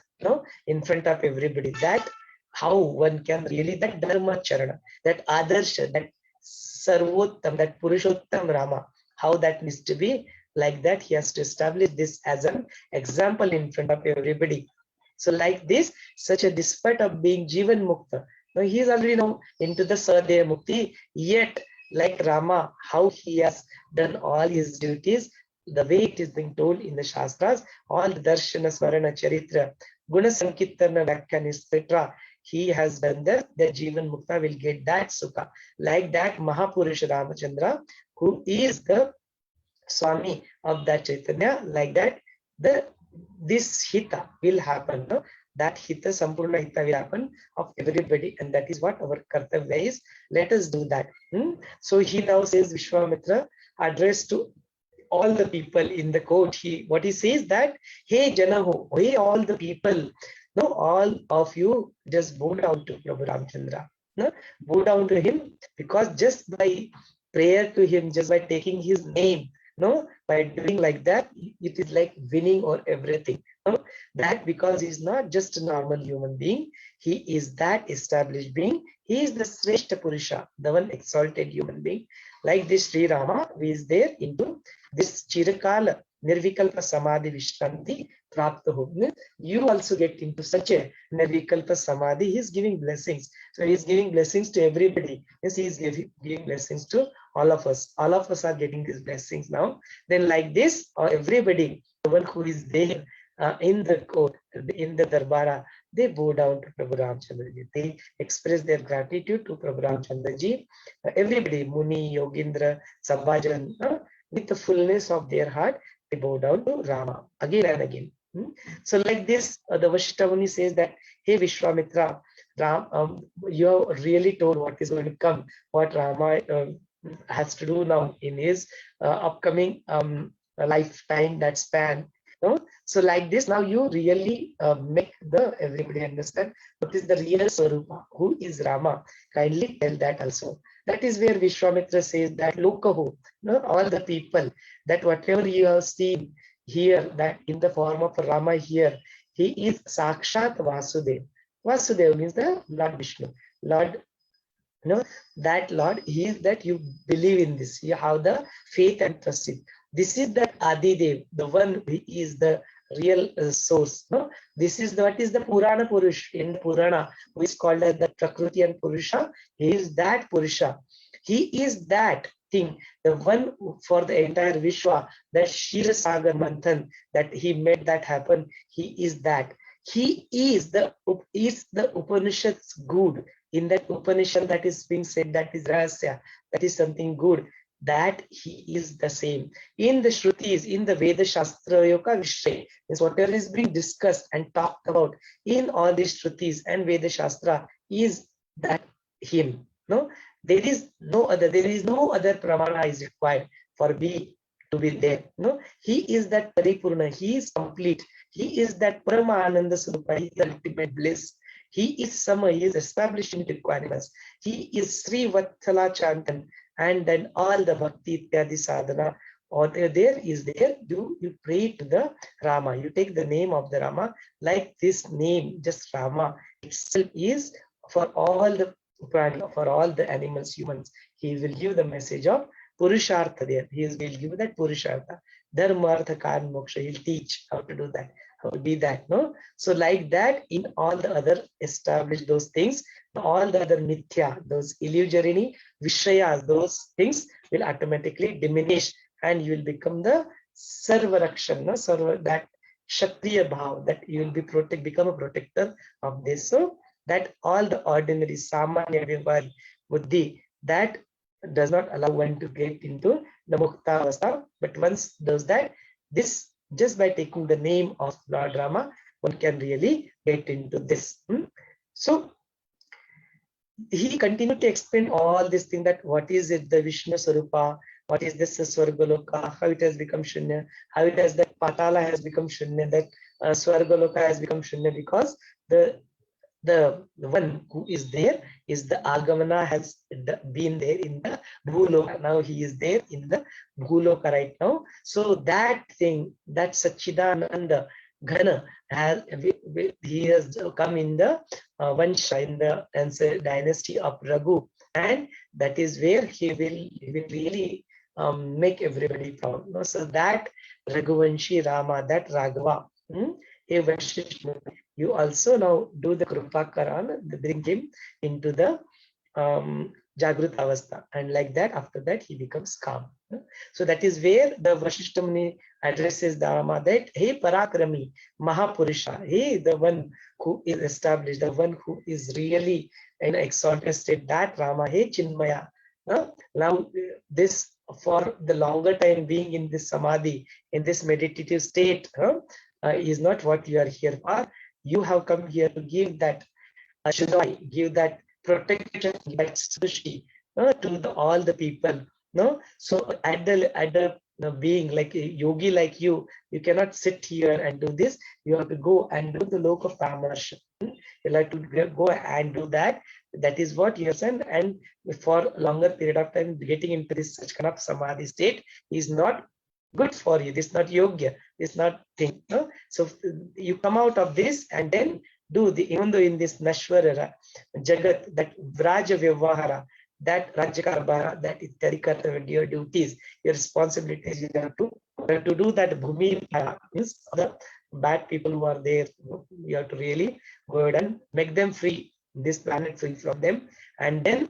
[SPEAKER 1] in front of everybody. That how one can really, that Dharma Charana, that Adarsha, that Sarvottam, that Purushottam Rama, how that needs to be. Like that, he has to establish this as an example in front of everybody. So like this, such a despite of being Jivan Mukta, now he is already now into the Sadhya Mukti, yet like Rama, how he has done all his duties, the way it is being told in the Shastras, all the Darshana, Swarana, Charitra, Guna Sankirtana, Vakyan, etc. He has done that, the Jivan Mukta will get that Sukha. Like that, Mahapurusha Ramachandra, who is the Swami of that Chaitanya, like that, this Hita will happen. No? That Hita, Sampurna Hita will happen of everybody, and that is what our Kartavya is. Let us do that. So he now says, Vishwamitra, addressed to all the people in the court, what he says that, hey Janaho, hey all the people, no, all of you just bow down to Prabhu Ramchandra. No? Bow down to him, because just by prayer to him, just by taking his name, no, by doing like that, it is like winning or everything. No? That because he's not just a normal human being, he is that established being. He is the Sreshta Purusha, the one exalted human being. Like this Sri Rama, who is there into this Chirakala Nirvikalpa Samadhi Vishranti Prapta. You also get into such a Nirvikalpa Samadhi. He is giving blessings. So he is giving blessings to everybody. Yes, he is giving blessings to all of us. All of us are getting these blessings now. Then like this, everybody, the one who is there in the court, in the Darbara, they bow down to Prabhu Ramchandraji. They express their gratitude to Prabhu Ramchandraji. Everybody, Muni, Yogindra, Sabhajan, with the fullness of their heart, they bow down to Rama again and again. So like this, the Vashishtha Muni says that, hey Vishwamitra, you have really told what is going to come, what Rama has to do now in his upcoming lifetime, that span. No? So like this, now you really make everybody understand what is the real Swarupa, who is Rama. Kindly tell that also. That is where Vishwamitra says that Lokaho, no, all the people, that whatever you have seen here, that in the form of Rama here, he is Sakshat Vasudev. Vasudev means the Lord Vishnu. Lord, that Lord, he is that you believe in this, you have the faith and trust in. This is that Adidev, the one who is the real source. No? This is what is the Purana Purush in Purana, who is called as the Prakriti and Purusha. He is that Purusha. He is that thing, the one for the entire Vishwa, that Shira Sagar Manthan, that he made that happen. He is that. He is the Upanishad's good. In that Upanishad that is being said, that is Rahasya, that is something good, that he is the same. In the Shrutis, in the Veda Shastra Yoga Vishay, is whatever is being discussed and talked about in all these Shrutis and Veda Shastra, is that him. No, there is no other pramana is required for me to be there. No, he is that Paripurna, he is complete, he is that Paramananda Swarupa, he is the ultimate bliss. He is Sama, he is established in requirements. He is Sri Vathala Chantan, and then all the Bhakti Ityadi Sadhana, or there is there, you pray to the Rama, you take the name of the Rama, like this name, just Rama itself is for all the prani, for all the animals, humans. He will give the message of Purushartha there. He will give that Purushartha. Dharma, Artha, Karma, Moksha. He'll teach how to do that, how to be that. No? So like that, in all the other established those things, all the other mithya, those illusory vishayas, those things will automatically diminish, and you will become the Sarvarakshan, no? Sarva, that Shaktiya Bhav, that you will be become a protector of this. So that all the ordinary Samanya Vivar Buddhi, that does not allow one to get into the Mukta Avastha, but once does that, this just by taking the name of Lord Rama, one can really get into this. So he continued to explain all this thing, that what is it, the Vishnu Swarupa, what is this Swargaloka, how it has become Shunya, how it has that Patala has become Shunya, that Swargaloka has become Shunya, because the one who is there is the Agamana, has been there in the Bhuloka. Now he is there in the Bhuloka right now. So that thing, that Sachidananda Ghana, he has come in the Vansha, in the dynasty of Raghu, and that is where he will really make everybody proud. No? So that Raghuvanshi Rama, that Raghava, hey Vaishishta, you also now do the Krupakaran, bring him into the Jagruta Avastha, and like that, after that, he becomes calm. So that is where the Vasishta Muni addresses the Rama that, hey Parakrami, Mahapurusha, hey the one who is established, the one who is really in exalted state, that Rama, hey Chinmaya. Now this, for the longer time being in this Samadhi, in this meditative state, is not what you are here for. You have come here to give that joy, give that protection, give that sushi to all the people. No, so at the being like a yogi like you cannot sit here and do this. You have to go and do the lok of Ramarsh. You like to go and do that. That is what you have said. And for longer period of time, getting into this such kind of samadhi state is not good for you. This is not yoga. This is not thing. No? So you come out of this and then do the, even though in this Nashwara Jagat, that Vraja Vyavahara, that Rajakarbara, that Ittari your duties, your responsibilities, you have to do that Bhumi means the bad people who are there. You have to really go ahead and make them free, this planet free from them, and then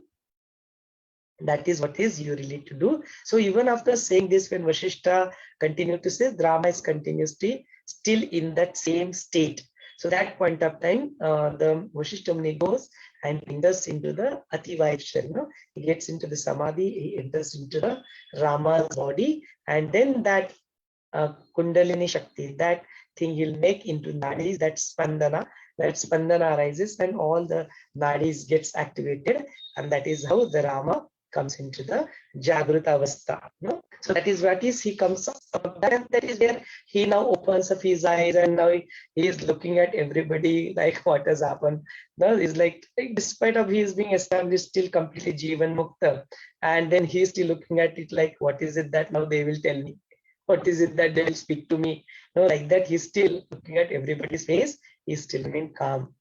[SPEAKER 1] that is what is you really to do. So even after saying this, when Vasishta continued to say, Rama is continuously still in that same state. So that point of time, the Vasishta Muni goes and enters into the Ativayashar. He gets into the Samadhi, he enters into the Rama's body, and then that Kundalini Shakti, that thing he'll make into nadis, that spandana arises and all the nadis gets activated, and that is how the Rama comes into the Jagruta Avastha. No? So that is what is he comes up. That is where he now opens up his eyes, and now he is looking at everybody like what has happened. No, he's like despite of he is being established still completely Jivan Mukta, and then he is still looking at it like what is it that now they will tell me? What is it that they will speak to me? No, like that he's still looking at everybody's face. He still remain calm.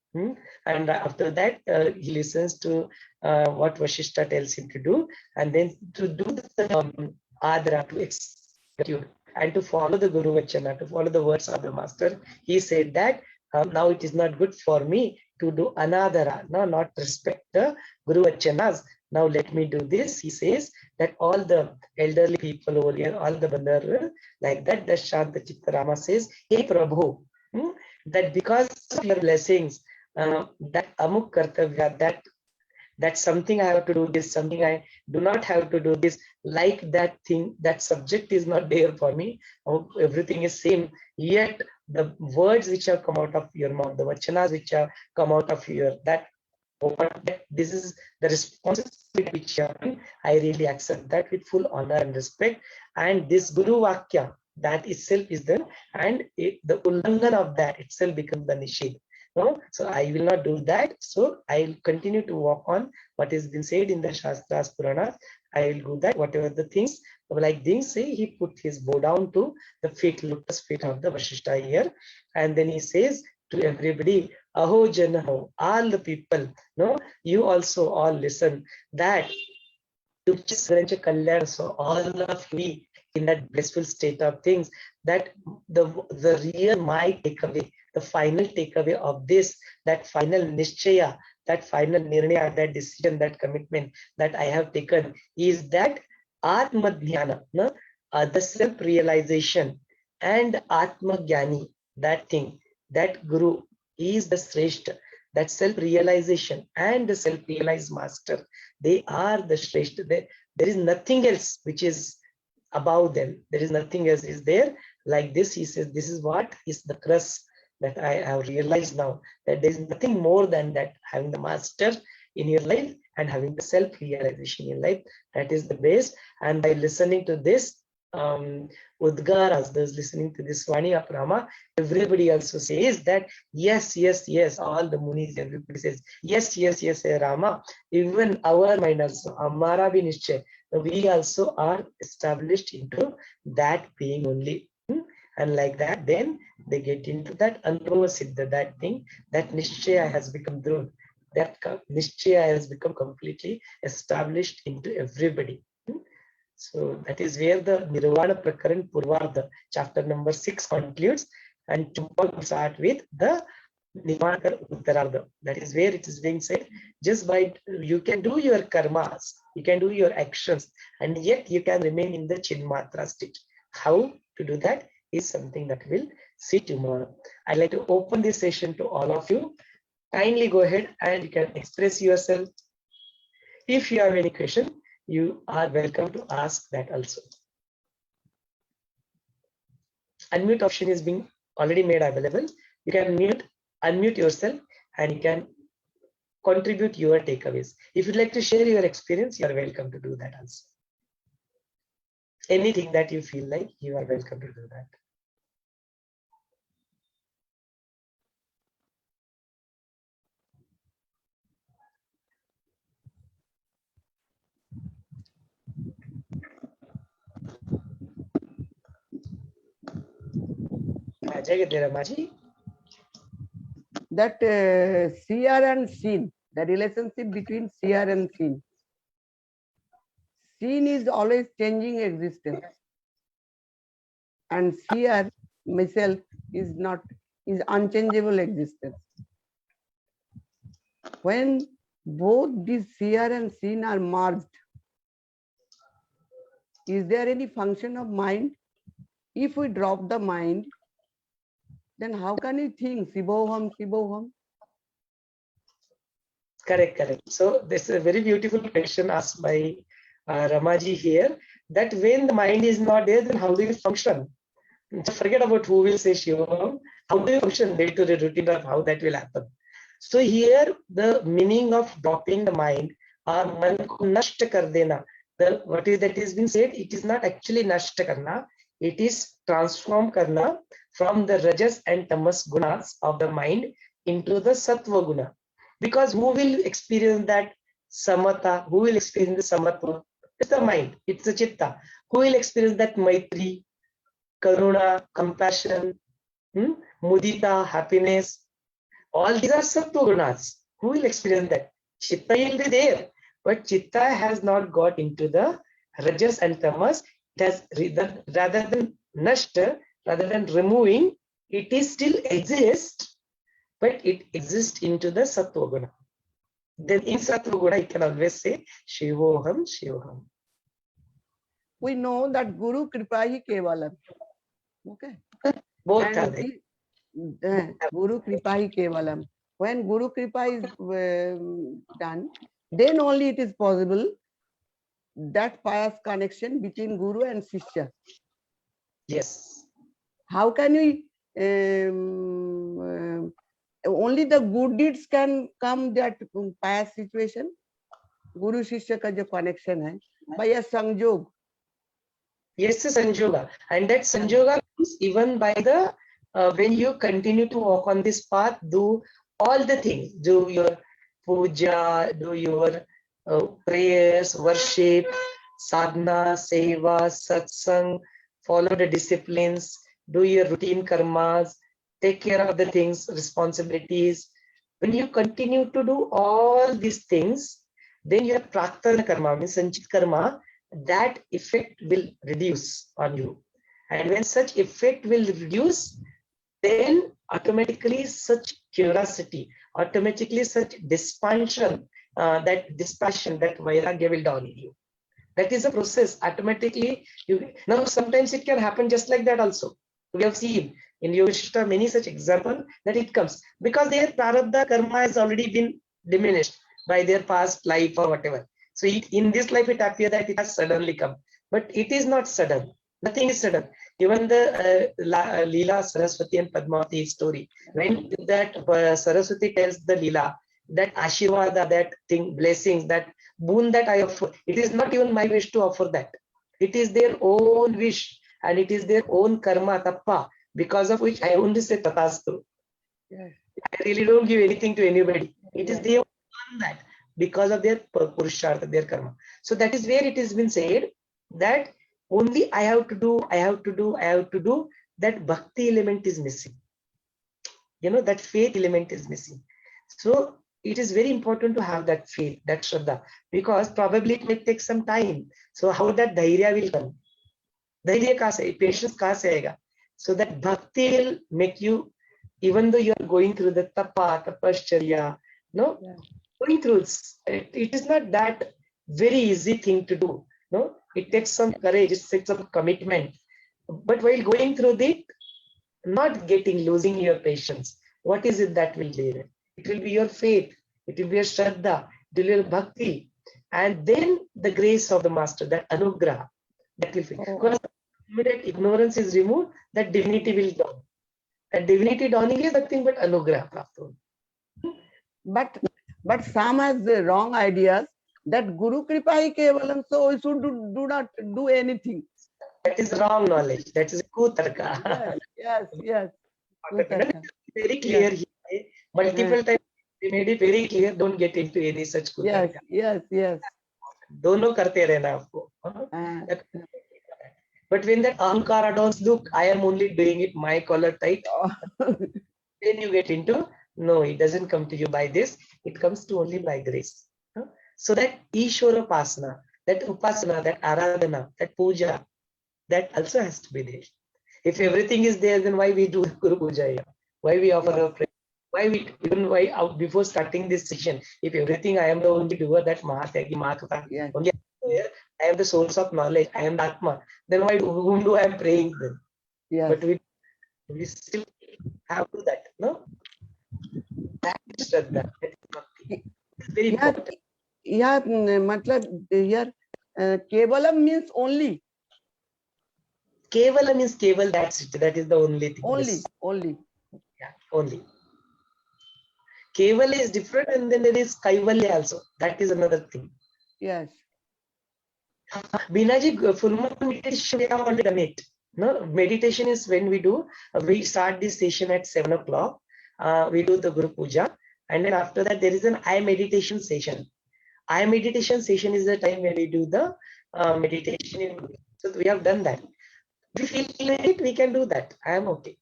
[SPEAKER 1] And after that, he listens to what Vasishta tells him to do, and then to do the adra, to execute, and to follow the Guru Vachana, to follow the words of the Master. He said that now it is not good for me to do anadara, no, not respect the Guru Vachanas. Now let me do this. He says that all the elderly people over here, all the Bandar, like that, the Shanta Chitta Rama says, hey Prabhu, that because of your blessings, that amuk kartavya, that something I have to do this, something I do not have to do this, like that thing, that subject is not there for me. Everything is same. Yet the words which have come out of your mouth, the vachanas which have come out of your, that this is the responsibility which you have done. I really accept that with full honor and respect. And this Guru Vakya, that itself is there, and the ullangan of that itself becomes the nishid. No? So I will not do that. So I will continue to walk on what has been said in the Shastras, Puranas. I will do that. Whatever the things, like things say, he put his bow down to the feet, lotus feet of the Vasishta here. And then he says to everybody, Aho Janaho, all the people, no, you also all listen, that so all of me in that blissful state of things, that the real my takeaway, the final takeaway of this, that final nishchaya, that final nirnaya, that decision, that commitment that I have taken is that Atma Dhyana, no? The self-realization and Atma Jnani, that thing, that Guru is the Sreshta, that self-realization and the self-realized master, they are the Sreshta. There is nothing else which is above them. There is nothing else is there. Like this, he says, this is what is the crux that I have realized now, that there is nothing more than that, having the master in your life and having the self-realization in your life. That is the base. And by listening to this, Udgaras, those listening to this Vani of Rama, everybody also says that, yes, yes, yes, all the Munis, everybody says, yes, yes, yes, hey Rama, even our mind also, Amara bhi Nishchay, we also are established into that being only. And like that, then they get into that Anubhava Siddha, that thing, that Nishchaya has become Dhruv, that Nishchaya has become completely established into everybody. So that is where the Nirvana Prakaran Purwardh, chapter number 6 concludes, and tomorrow we start with the Nirvana Uttarardha. That is where it is being said, just by you can do your karmas, you can do your actions, and yet you can remain in the Chinmatra state. How to do that is something that we'll see tomorrow. I'd like to open this session to all of you. Kindly go ahead and you can express yourself. If you have any question, you are welcome to ask that also. Unmute option is being already made available. You can unmute yourself and you can contribute your takeaways. If you'd like to share your experience, you are welcome to do that also. Anything that you feel like, you are welcome to do that.
[SPEAKER 2] That seer and seen, the relationship between seer and seen. Seen is always changing existence, and seer myself is unchangeable existence. When both these seer and seen are merged, is there any function of mind? If we drop the mind, then how can you think Shivoham, Shivoham?
[SPEAKER 1] Correct. So this is a very beautiful question asked by Ramaji here, that when the mind is not there, then how do you function? Just forget about who will say Shiva. How do you function day to day routine of how that will happen? So here the meaning of dropping the mind or man ko nasht kar dena. What is that is being said? It is not actually nasht karna. It is transform karna from the rajas and tamas gunas of the mind into the sattva guna. Because who will experience that samata? Who will experience the samatva? It's the mind. It's the chitta. Who will experience that maitri, karuna, compassion, mudita, happiness? All these are sattva gunas. Who will experience that? Chitta will be there, but chitta has not got into the rajas and tamas. It has rather than nashta, rather than removing, it is still exists, but it exists into the sattva guna. Then in sattva guna, you can always say Shivoham, Shivoham.
[SPEAKER 2] We know that Guru Kripa hi Kevalam. Okay.
[SPEAKER 1] Both are there.
[SPEAKER 2] Guru Kripa hi Kevalam. When Guru Kripa is done, then only it is possible that pious connection between Guru and Shishya.
[SPEAKER 1] Yes.
[SPEAKER 2] How can we only the good deeds can come that pious situation? Guru Shishya ka jo connection hai by a sanjog.
[SPEAKER 1] Yes, sanjoga, and that sanjoga comes even by the when you continue to walk on this path, do all the things, do your puja, do your prayers, worship, sadhana, seva, satsang, follow the disciplines, do your routine karmas, take care of the things, responsibilities. When you continue to do all these things, then your praktana karma, means sanchit karma, that effect will reduce on you. And when such effect will reduce, then automatically such curiosity, automatically such dispassion, that vairagya will dawn in you. That is a process. Automatically, now sometimes it can happen just like that also. We have seen in Yog Vaashishtha many such examples that it comes because their prarabdha karma has already been diminished by their past life or whatever. So in this life it appears that it has suddenly come, but it is not sudden. Nothing is sudden. Even the Leela, Saraswati and Padmavati story, when that Saraswati tells the Leela, that Ashirvada, that thing, blessings, that boon that I offer, it is not even my wish to offer that. It is their own wish and it is their own karma, tappa, because of which I only say tatastu.
[SPEAKER 2] Yes.
[SPEAKER 1] I really don't give anything to anybody. It is they own that because of their purushartha, their karma. So that is where it has been said that only I have to do, that bhakti element is missing. That faith element is missing. So it is very important to have that faith, that Shraddha, because probably it may take some time. So how that dhairya will come? Dhairya kahan se, patience kahan se aayega? So that bhakti will make you, even though you are going through the tapashcharya, no, going through it is not that very easy thing to do. No, it takes some courage, it takes some commitment. But while going through it, not losing your patience, what is it that will lead? It will be your faith, it will be your Shraddha, it will be your bhakti, and then the grace of the master, that anugraha, that will be. Because immediate ignorance is removed, that divinity will dawn. And divinity dawning is nothing but anugraha prapta.
[SPEAKER 2] But some has the wrong ideas that Guru Kripa hi kevalam, so we should do not do anything.
[SPEAKER 1] That is wrong knowledge. That is kutarka.
[SPEAKER 2] Yes.
[SPEAKER 1] Very clear here. Multiple times they made it very clear. Don't get into any such kutarka.
[SPEAKER 2] Yes.
[SPEAKER 1] Dono karte rehna aapko. But when that ahankara dawns, look, I am only doing it, my collar tight. Then you get into, no, it doesn't come to you by this. It comes to only by grace. So that Ishvara Upasana, that Upasana, that Aradhana, that Puja, that also has to be there. If everything is there, then why we do Guru Puja here? Why we offer our prayer? Why out before starting this session, if everything I am the only doer, that Mahatyagi, Mahakata, only I am the source of knowledge, I am the Atma, then whom do I am praying then? But we still have to that, no? That is Shraddha. It's very important.
[SPEAKER 2] Matlab here, Kevalam means only.
[SPEAKER 1] Kevala means keval, that's it. That is the only thing.
[SPEAKER 2] Only.
[SPEAKER 1] Yeah, only. Kevala is different, and then there is Kaivalya also. That is another thing.
[SPEAKER 2] Yes.
[SPEAKER 1] Binaji, full meditation, we have already done it. No, meditation is when we start this session at 7 o'clock. We do the Guru Puja, and then after that there is an eye meditation session. Eye meditation session is the time when we do the meditation. So we have done that. If we feel it, we can do that. I am okay.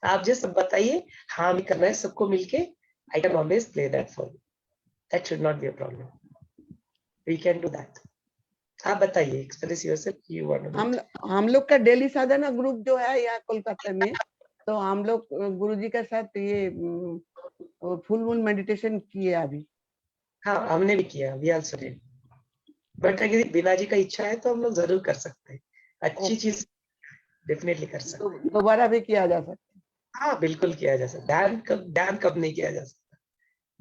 [SPEAKER 1] आप just बताइए, हाँ भी करना है सबको मिलके. I can always play that for you. That should not be a problem. We can do that. आप बताइए, express yourself. You want to do it.
[SPEAKER 2] हम लोग का डेली साधना ग्रुप जो है यहाँ कोलकाता में, तो हम लोग गुरुजी के साथ ये फुल मून मेडिटेशन किए अभी.
[SPEAKER 1] हाँ, हमने भी किया. We also did. But अगर बिना जी का इच्छा है तो हम लोग जरूर कर सकते हैं. अच्छी चीज डेफिनेटली कर सकते हैं.
[SPEAKER 2] दोबारा भी किया जा सकता है.
[SPEAKER 1] हाँ, बिल्कुल किया जा सकता है. ध्यान कब नहीं किया जा सकता?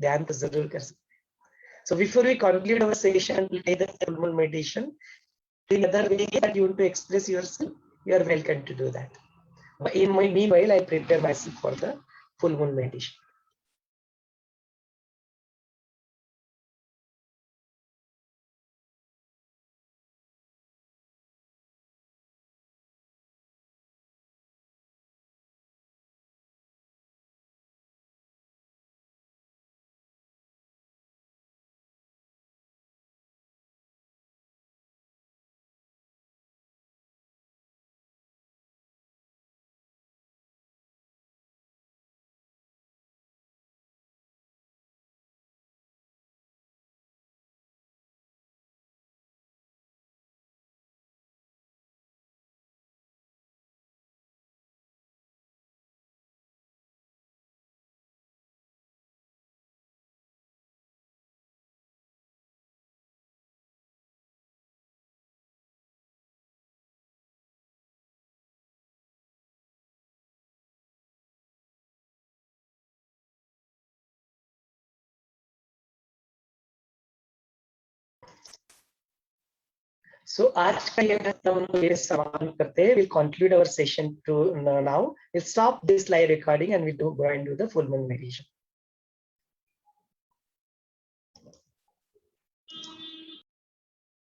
[SPEAKER 1] ध्यान तो जरूर कर सकते हैं. So before we conclude our session, we take the full moon meditation. In other way that you want to express yourself, you are welcome to do that. But in my meanwhile, I prepare myself for the full moon meditation. So आज का ये हम ये समाप्त करते हैं. We'll conclude our session to now. We'll stop this live recording and we'll go and do the full moon meditation.